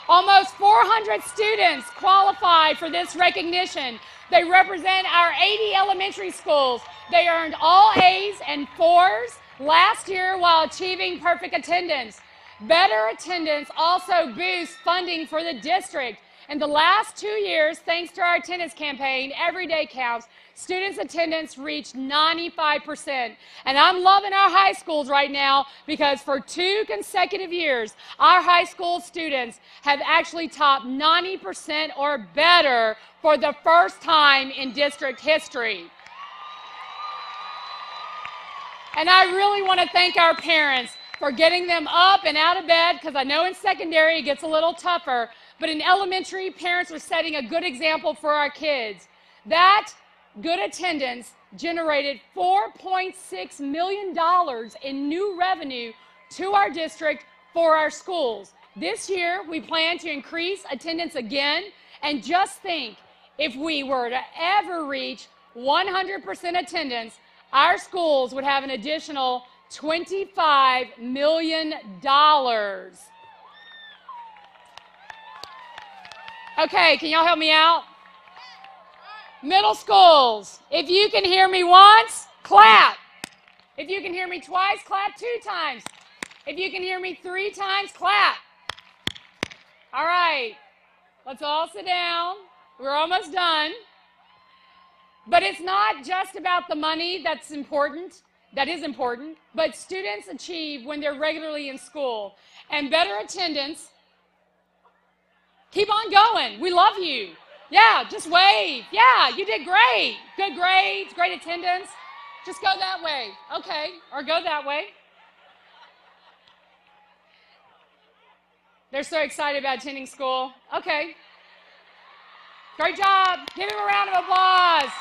Almost 400 students qualified for this recognition. They represent our 80 elementary schools. They earned all A's and 4s last year while achieving perfect attendance. Better attendance also boosts funding for the district. In the last 2 years, thanks to our attendance campaign, Every Day Counts, students' attendance reached 95%. And I'm loving our high schools right now because for 2 consecutive years, our high school students have actually topped 90% or better for the first time in district history. And I really want to thank our parents for getting them up and out of bed, because I know in secondary it gets a little tougher, but in elementary, parents are setting a good example for our kids. That good attendance generated $4.6 million in new revenue to our district for our schools. This year, we plan to increase attendance again, and just think, if we were to ever reach 100% attendance, our schools would have an additional $25 million. Okay, can y'all help me out? Middle schools, if you can hear me once, clap. If you can hear me twice, clap 2 times. If you can hear me 3 times, clap. All right, let's all sit down. We're almost done. But it's not just about the money that is important, but students achieve when they're regularly in school. And better attendance, keep on going. We love you. Yeah, just wave. Yeah, you did great. Good grades, great attendance. Just go that way. Okay, or go that way. They're so excited about attending school. Okay. Great job. Give him a round of applause.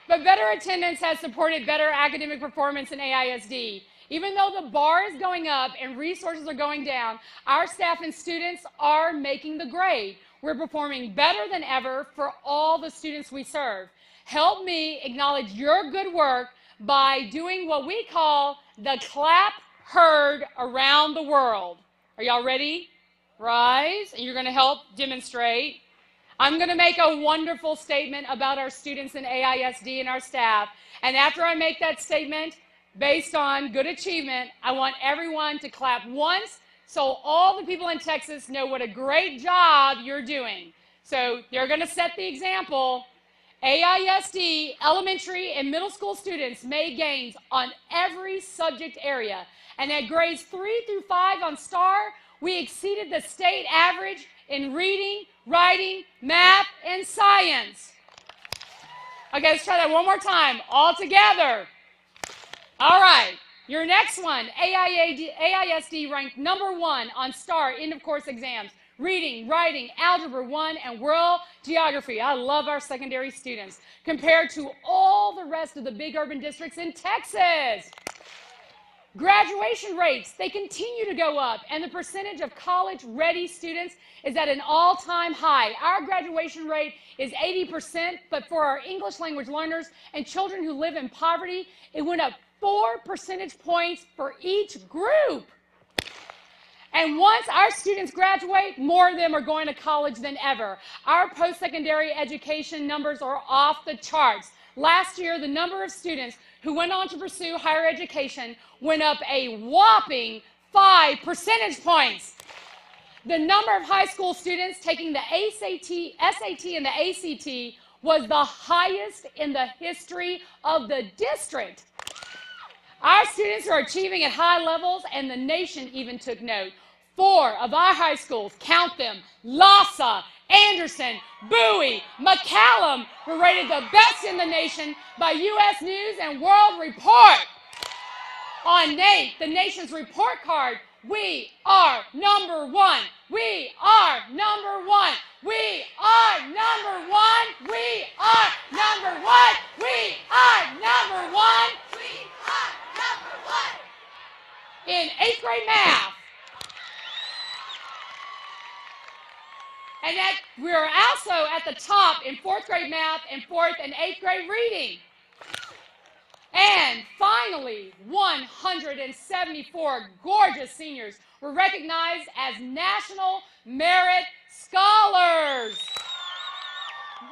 But better attendance has supported better academic performance in AISD. Even though the bar is going up and resources are going down, our staff and students are making the grade. We're performing better than ever for all the students we serve. Help me acknowledge your good work by doing what we call the clap heard around the world. Are y'all ready? Rise, and you're going to help demonstrate. I'm going to make a wonderful statement about our students in AISD and our staff. And after I make that statement, based on good achievement, I want everyone to clap once so all the people in Texas know what a great job you're doing. So they're going to set the example. AISD elementary and middle school students made gains on every subject area. And at grades 3 through 5 on STAR, we exceeded the state average in reading, writing, math, and science. Okay, let's try that one more time. All together. All right, your next one, AISD ranked #1 on STAR end of course exams. Reading, writing, Algebra 1, and World Geography. I love our secondary students. Compared to all the rest of the big urban districts in Texas. Graduation rates, they continue to go up, and the percentage of college-ready students is at an all-time high. Our graduation rate is 80%, but for our English language learners and children who live in poverty, it went up 4 percentage points for each group. And once our students graduate, more of them are going to college than ever. Our post-secondary education numbers are off the charts. Last year, the number of students who went on to pursue higher education went up a whopping 5 percentage points. The number of high school students taking the SAT, and the ACT was the highest in the history of the district. Our students are achieving at high levels, and the nation even took note. 4 of our high schools, count them, Lhasa, Anderson, Bowie, McCallum, were rated the best in the nation by U.S. News and World Report. On NATE, the nation's report card, we are #1. We are #1. We are #1. We are #1. We are #1. We are #1. In 8th grade math. And we're also at the top in 4th grade math and 4th and 8th grade reading. And finally, 174 gorgeous seniors were recognized as National Merit Scholars.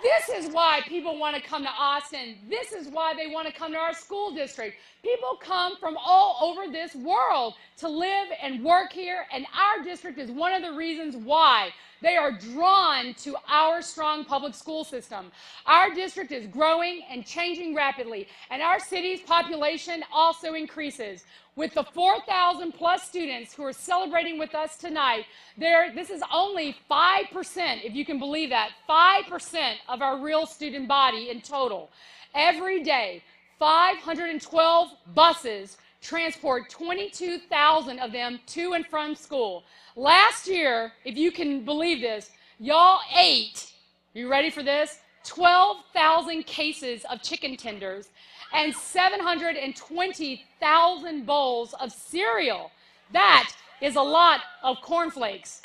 This is why people want to come to Austin. This is why they want to come to our school district. People come from all over this world to live and work here, and our district is one of the reasons why. They are drawn to our strong public school system. Our district is growing and changing rapidly, and our city's population also increases. With the 4,000 plus students who are celebrating with us tonight, this is only 5%, if you can believe that, 5% of our real student body in total. Every day, 512 buses transport 22,000 of them to and from school. Last year, if you can believe this, y'all ate, are you ready for this? 12,000 cases of chicken tenders and 720,000 bowls of cereal. That is a lot of cornflakes.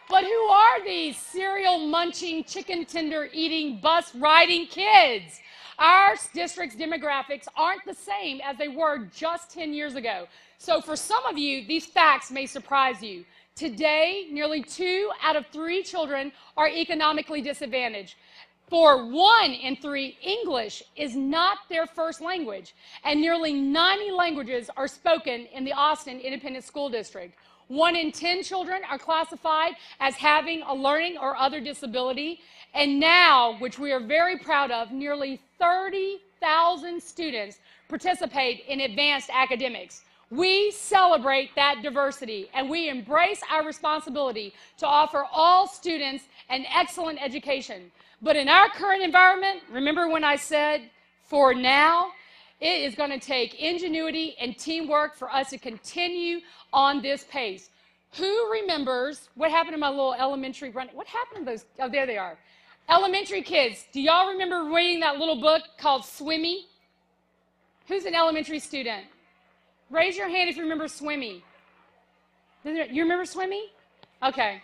But who are these cereal munching, chicken tender eating, bus riding kids? Our district's demographics aren't the same as they were just 10 years ago. So for some of you, these facts may surprise you. Today, nearly 2 out of 3 children are economically disadvantaged. For 1 in 3, English is not their first language, and nearly 90 languages are spoken in the Austin Independent School District. 1 in 10 children are classified as having a learning or other disability, and now, which we are very proud of, nearly 30,000 students participate in advanced academics. We celebrate that diversity, and we embrace our responsibility to offer all students an excellent education. But in our current environment, remember when I said, for now, it is going to take ingenuity and teamwork for us to continue on this pace. Who remembers what happened to my little elementary run? What happened to those? Oh, there they are. Elementary kids, do y'all remember reading that little book called Swimmy? Who's an elementary student? Raise your hand if you remember Swimmy. You remember Swimmy? Okay.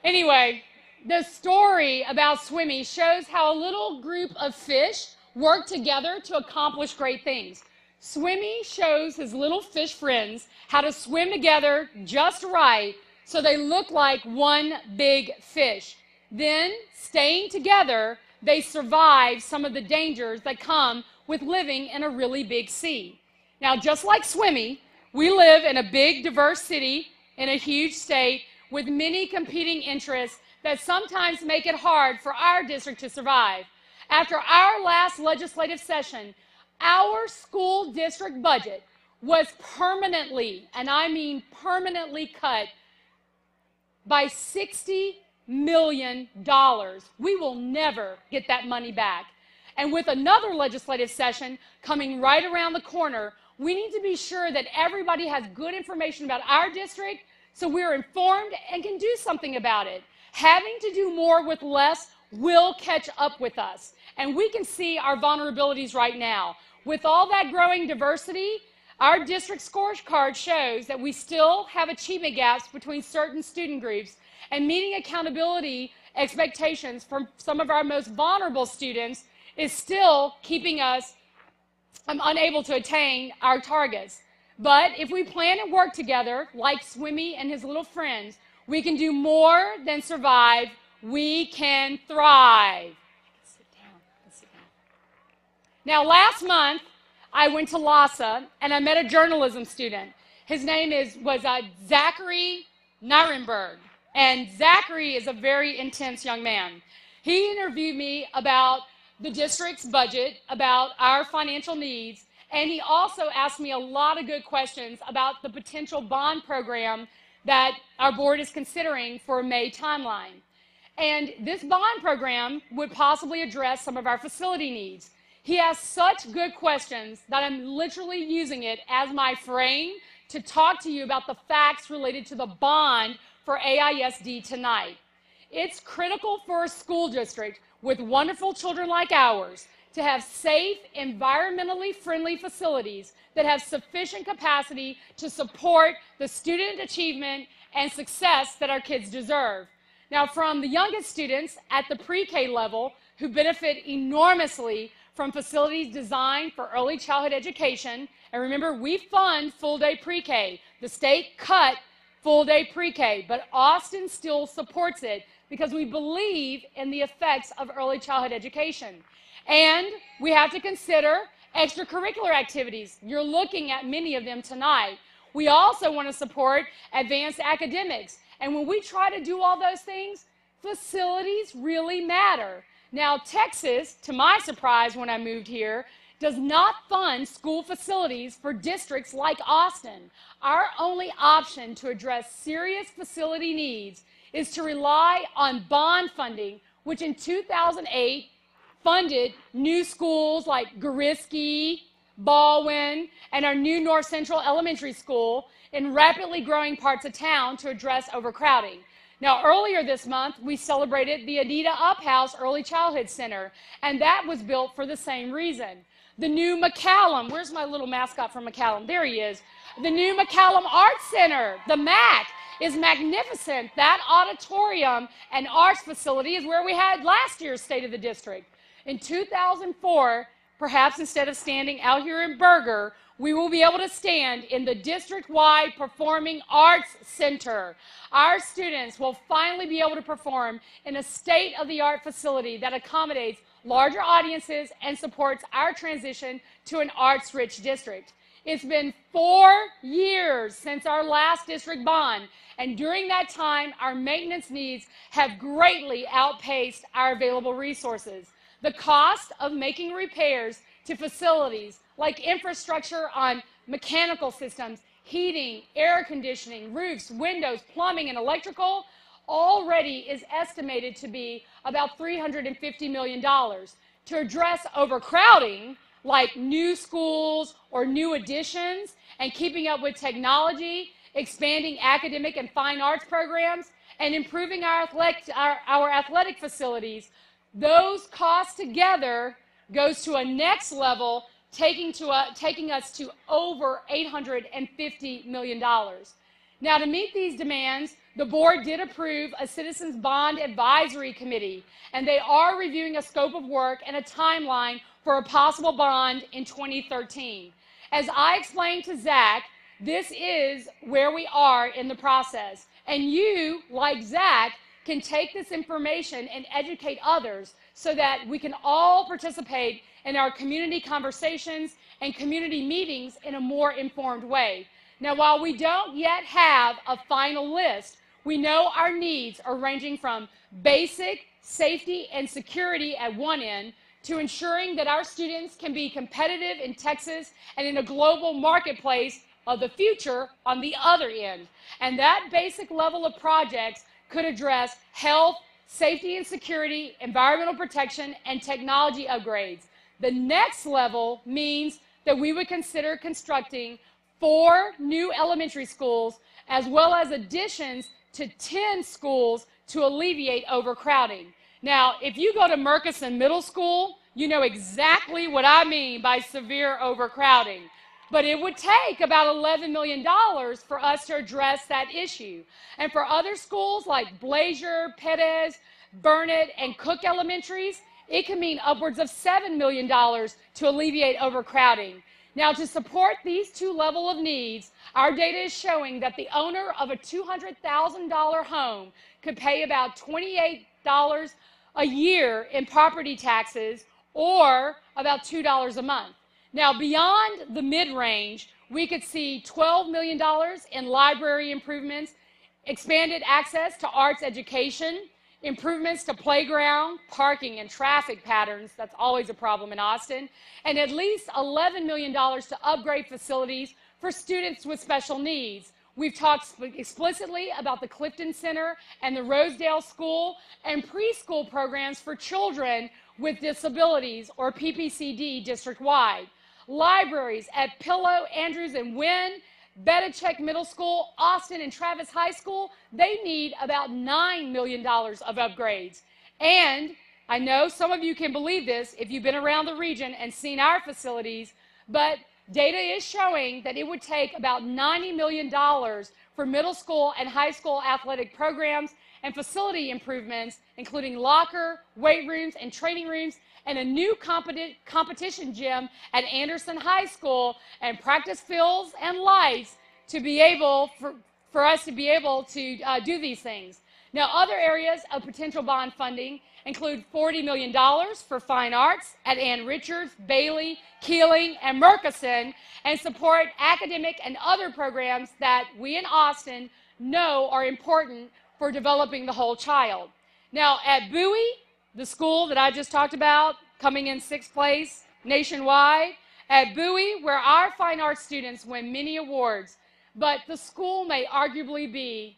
Anyway, the story about Swimmy shows how a little group of fish work together to accomplish great things. Swimmy shows his little fish friends how to swim together just right so they look like one big fish. Then, staying together, they survive some of the dangers that come with living in a really big sea. Now, just like Swimmy, we live in a big, diverse city in a huge state with many competing interests that sometimes make it hard for our district to survive. After our last legislative session, our school district budget was permanently, and I mean permanently, cut by $60 million. We will never get that money back. And with another legislative session coming right around the corner, we need to be sure that everybody has good information about our district so we're informed and can do something about it. Having to do more with less will catch up with us. And we can see our vulnerabilities right now. With all that growing diversity, our district scorecard shows that we still have achievement gaps between certain student groups, and meeting accountability expectations from some of our most vulnerable students is still keeping us unable to attain our targets. But if we plan and work together, like Swimmy and his little friends, we can do more than survive. We can thrive. Sit down. Now, last month, I went to LASA, and I met a journalism student. His name was Zachary Nirenberg, and Zachary is a very intense young man. He interviewed me about the district's budget, about our financial needs, and he also asked me a lot of good questions about the potential bond program that our board is considering for a May timeline. And this bond program would possibly address some of our facility needs. He asked such good questions that I'm literally using it as my frame to talk to you about the facts related to the bond for AISD tonight. It's critical for a school district with wonderful children like ours to have safe, environmentally friendly facilities that have sufficient capacity to support the student achievement and success that our kids deserve. Now, from the youngest students at the pre-K level who benefit enormously from facilities designed for early childhood education, and remember, we fund full-day pre-K. The state cut full-day pre-K, but Austin still supports it because we believe in the effects of early childhood education. And we have to consider extracurricular activities. You're looking at many of them tonight. We also want to support advanced academics. And when we try to do all those things, facilities really matter. Now, Texas, to my surprise when I moved here, does not fund school facilities for districts like Austin. Our only option to address serious facility needs is to rely on bond funding, which in 2008 funded new schools like Gariski, Baldwin, and our new North Central Elementary School in rapidly growing parts of town to address overcrowding. Now, earlier this month, we celebrated the Anita Uphouse Early Childhood Center, and that was built for the same reason. The new McCallum, where's my little mascot from McCallum? There he is. The new McCallum Arts Center, the MAC, is magnificent. That auditorium and arts facility is where we had last year's State of the District. In 2004, perhaps instead of standing out here in Berger, we will be able to stand in the district-wide Performing Arts Center. Our students will finally be able to perform in a state-of-the-art facility that accommodates larger audiences and supports our transition to an arts-rich district. It's been 4 years since our last district bond, and during that time, our maintenance needs have greatly outpaced our available resources. The cost of making repairs to facilities like infrastructure on mechanical systems, heating, air conditioning, roofs, windows, plumbing, and electrical already is estimated to be about $350 million. To address overcrowding, like new schools or new additions, and keeping up with technology, expanding academic and fine arts programs, and improving our athletic facilities, those costs together goes to a next level, taking us to over $850 million. Now, to meet these demands, the board did approve a Citizens Bond Advisory Committee, and they are reviewing a scope of work and a timeline for a possible bond in 2013. As I explained to Zach, this is where we are in the process, and you, like Zach, can take this information and educate others so that we can all participate in our community conversations and community meetings in a more informed way. Now, while we don't yet have a final list, we know our needs are ranging from basic safety and security at one end to ensuring that our students can be competitive in Texas and in a global marketplace of the future on the other end. And that basic level of projects could address health, safety and security, environmental protection, and technology upgrades. The next level means that we would consider constructing 4 new elementary schools as well as additions to 10 schools to alleviate overcrowding. Now, if you go to Murchison Middle School, you know exactly what I mean by severe overcrowding. But it would take about $11 million for us to address that issue. And for other schools like Blazier, Perez, Burnett, and Cook Elementaries, it can mean upwards of $7 million to alleviate overcrowding. Now, to support these 2 levels of needs, our data is showing that the owner of a $200,000 home could pay about $28 a year in property taxes or about $2 a month. Now, beyond the mid-range, we could see $12 million in library improvements, expanded access to arts education, improvements to playground, parking, and traffic patterns. That's always a problem in Austin. And at least $11 million to upgrade facilities for students with special needs. We've talked explicitly about the Clifton Center and the Rosedale School and preschool programs for children with disabilities, or PPCD, district-wide. Libraries at Pillow, Andrews, and Wynn, Bedichek Middle School, Austin, and Travis High School, they need about $9 million of upgrades. And I know some of you can believe this if you've been around the region and seen our facilities, but data is showing that it would take about $90 million for middle school and high school athletic programs and facility improvements, including locker, weight rooms, and training rooms, and a new competition gym at Anderson High School, and practice fields and lights to be able, for us to be able to do these things. Now, other areas of potential bond funding include $40 million for fine arts at Ann Richards, Bailey, Keeling, and Murchison, and support academic and other programs that we in Austin know are important for developing the whole child. Now, at Bowie, the school that I just talked about, coming in 6th place nationwide, at Bowie, where our fine arts students win many awards, but the school may arguably be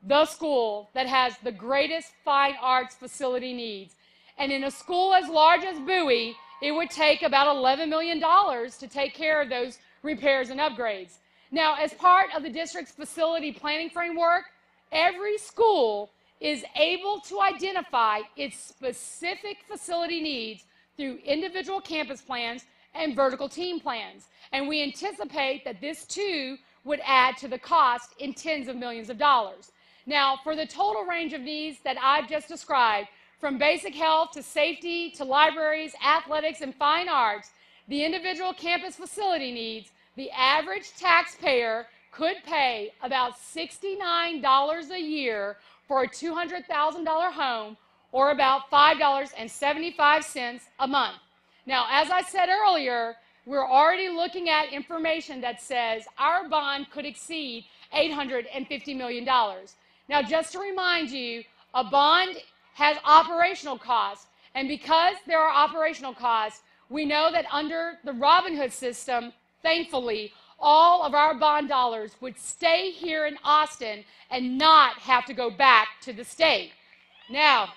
the school that has the greatest fine arts facility needs. And in a school as large as Bowie, it would take about $11 million to take care of those repairs and upgrades. Now, as part of the district's facility planning framework, every school is able to identify its specific facility needs through individual campus plans and vertical team plans. And we anticipate that this too would add to the cost in tens of millions of dollars. Now, for the total range of needs that I've just described, From basic health to safety to libraries, athletics, and fine arts, the individual campus facility needs, the average taxpayer could pay about $69 a year for a $200,000 home, or about $5.75 a month. Now, as I said earlier, we're already looking at information that says our bond could exceed $850 million. Now, just to remind you, a bond has operational costs, and because there are operational costs, we know that under the Robin Hood system, thankfully, all of our bond dollars would stay here in Austin and not have to go back to the state. Now,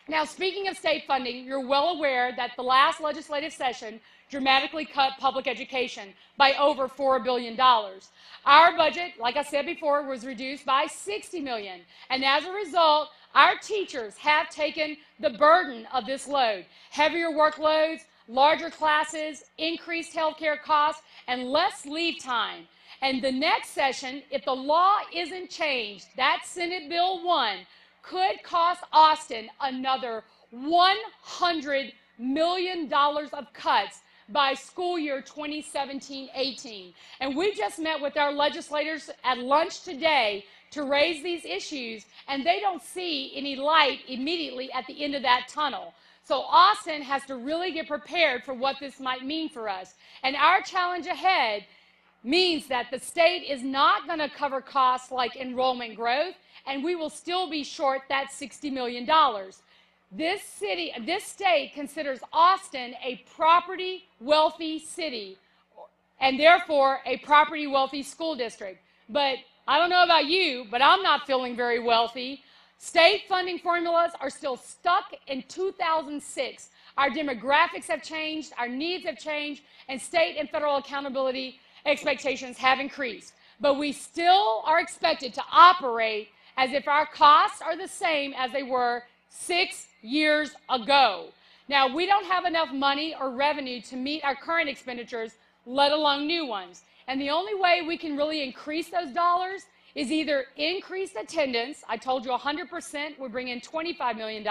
Now, speaking of state funding, you're well aware that the last legislative session dramatically cut public education by over $4 billion. Our budget, like I said before, was reduced by $60 million. And as a result, our teachers have taken the burden of this load. Heavier workloads, larger classes, increased healthcare costs, and less leave time. And the next session, if the law isn't changed, that Senate Bill 1 could cost Austin another $100 million of cuts by school year 2017-18. And we just met with our legislators at lunch today to raise these issues, and they don't see any light immediately at the end of that tunnel. So Austin has to really get prepared for what this might mean for us. And our challenge ahead means that the state is not going to cover costs like enrollment growth, and we will still be short that $60 million. This state considers Austin a property wealthy city and therefore a property wealthy school district. But I don't know about you, but I'm not feeling very wealthy. State funding formulas are still stuck in 2006. Our demographics have changed, our needs have changed, and state and federal accountability expectations have increased. But we still are expected to operate as if our costs are the same as they were 6 years ago. Now, we don't have enough money or revenue to meet our current expenditures, let alone new ones. And the only way we can really increase those dollars is either increased attendance, I told you 100% would bring in $25 million,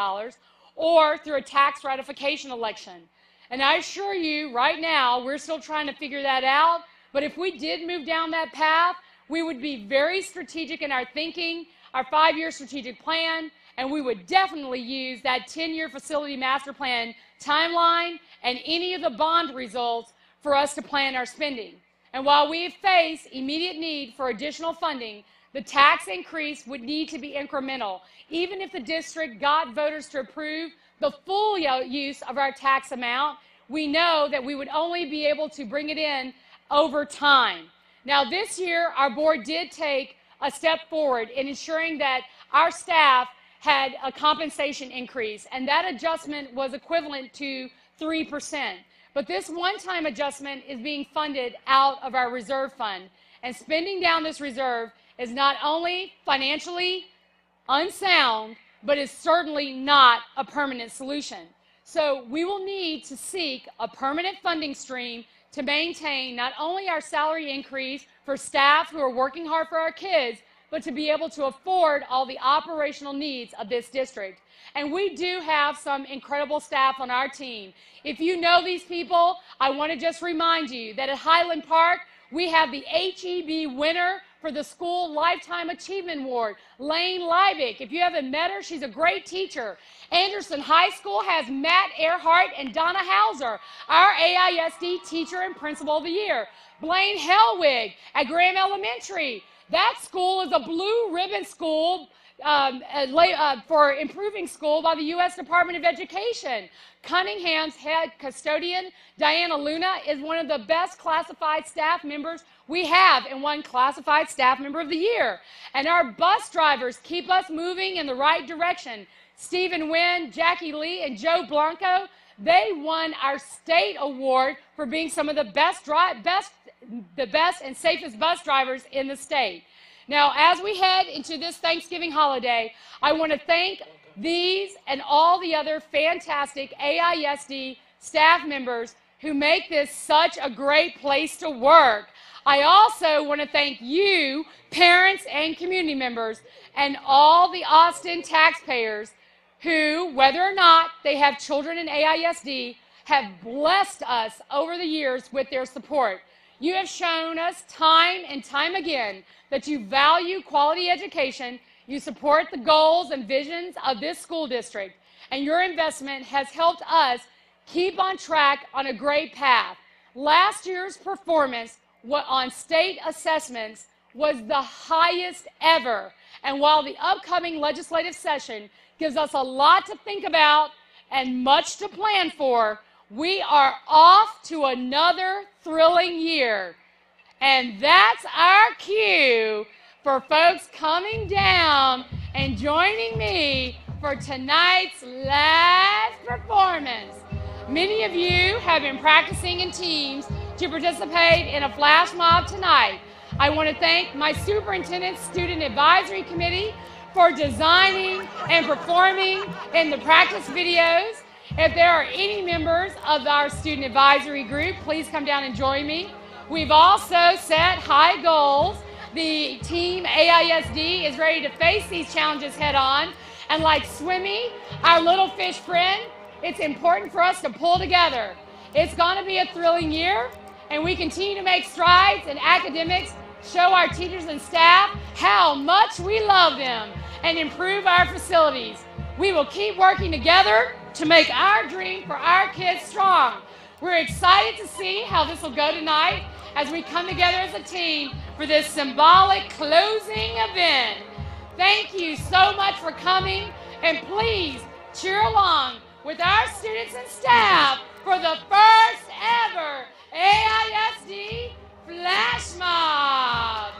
or through a tax ratification election. And I assure you, right now, we're still trying to figure that out, but if we did move down that path, we would be very strategic in our thinking, our 5-year strategic plan, and we would definitely use that 10-year facility master plan timeline and any of the bond results for us to plan our spending. And while we face immediate need for additional funding, the tax increase would need to be incremental. Even if the district got voters to approve the full use of our tax amount, we know that we would only be able to bring it in over time. Now, this year, our board did take a step forward in ensuring that our staff had a compensation increase, and that adjustment was equivalent to 3%. But this one-time adjustment is being funded out of our reserve fund, and spending down this reserve is not only financially unsound, but is certainly not a permanent solution. So we will need to seek a permanent funding stream to maintain not only our salary increase for staff who are working hard for our kids, but to be able to afford all the operational needs of this district. And we do have some incredible staff on our team. If you know these people, I want to just remind you that at Highland Park, we have the HEB winner for the School Lifetime Achievement Award, Lane Liebig. If you haven't met her, she's a great teacher. Anderson High School has Matt Earhart and Donna Hauser, our AISD Teacher and Principal of the Year. Blaine Hellwig at Graham Elementary. That school is a blue ribbon school for improving school by the U.S. Department of Education. Cunningham's head custodian, Diana Luna, is one of the best classified staff members we have and won Classified Staff Member of the Year. And our bus drivers keep us moving in the right direction. Stephen Wynn, Jackie Lee, and Joe Blanco, they won our state award for being some of the best and safest bus drivers in the state. Now, as we head into this Thanksgiving holiday, I want to thank these and all the other fantastic AISD staff members who make this such a great place to work. I also want to thank you, parents and community members, and all the Austin taxpayers who, whether or not they have children in AISD, have blessed us over the years with their support. You have shown us time and time again that you value quality education, you support the goals and visions of this school district, and your investment has helped us keep on track on a great path. Last year's performance on state assessments was the highest ever, and while the upcoming legislative session gives us a lot to think about and much to plan for, we are off to another thrilling year. And that's our cue for folks coming down and joining me for tonight's last performance. Many of you have been practicing in teams to participate in a flash mob tonight. I want to thank my Superintendent Student Advisory Committee for designing and performing in the practice videos. If there are any members of our student advisory group, please come down and join me. We've also set high goals. The team AISD is ready to face these challenges head on. And like Swimmy, our little fish friend, it's important for us to pull together. It's going to be a thrilling year, and we continue to make strides in academics, show our teachers and staff how much we love them, and improve our facilities. We will keep working together to make our dream for our kids strong. We're excited to see how this will go tonight as we come together as a team for this symbolic closing event. Thank you so much for coming, and please cheer along with our students and staff for the first ever AISD Flash Mob.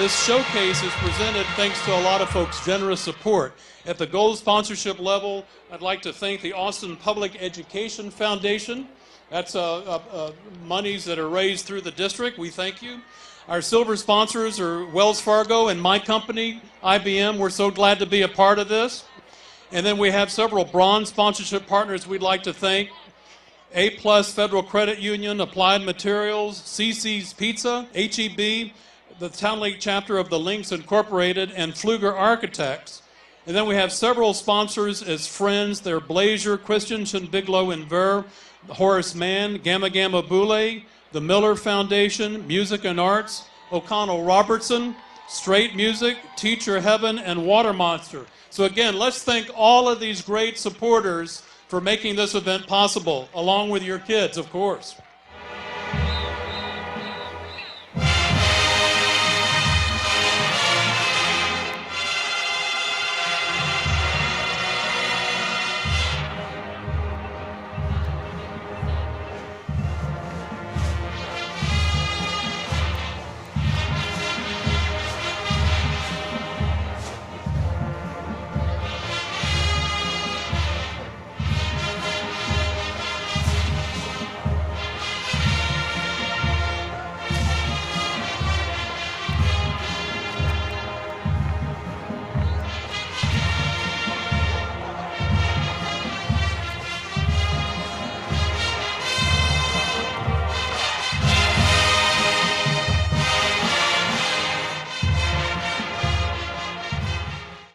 this showcase is presented thanks to a lot of folks' generous support. At the gold sponsorship level, I'd like to thank the Austin Public Education Foundation. That's monies that are raised through the district. We thank you. Our silver sponsors are Wells Fargo and my company, IBM. We're so glad to be a part of this. And then we have several bronze sponsorship partners we'd like to thank. A+ Federal Credit Union, Applied Materials, CC's Pizza, HEB, the Town Lake chapter of the Links Incorporated, and Pfluger Architects. And then we have several sponsors as friends. They're Blazer, Christensen, Bigelow, and Ver, Horace Mann, Gamma Gamma Boule, the Miller Foundation, Music and Arts, O'Connell Robertson, Straight Music, Teacher Heaven, and Water Monster. So again, let's thank all of these great supporters for making this event possible, along with your kids, of course.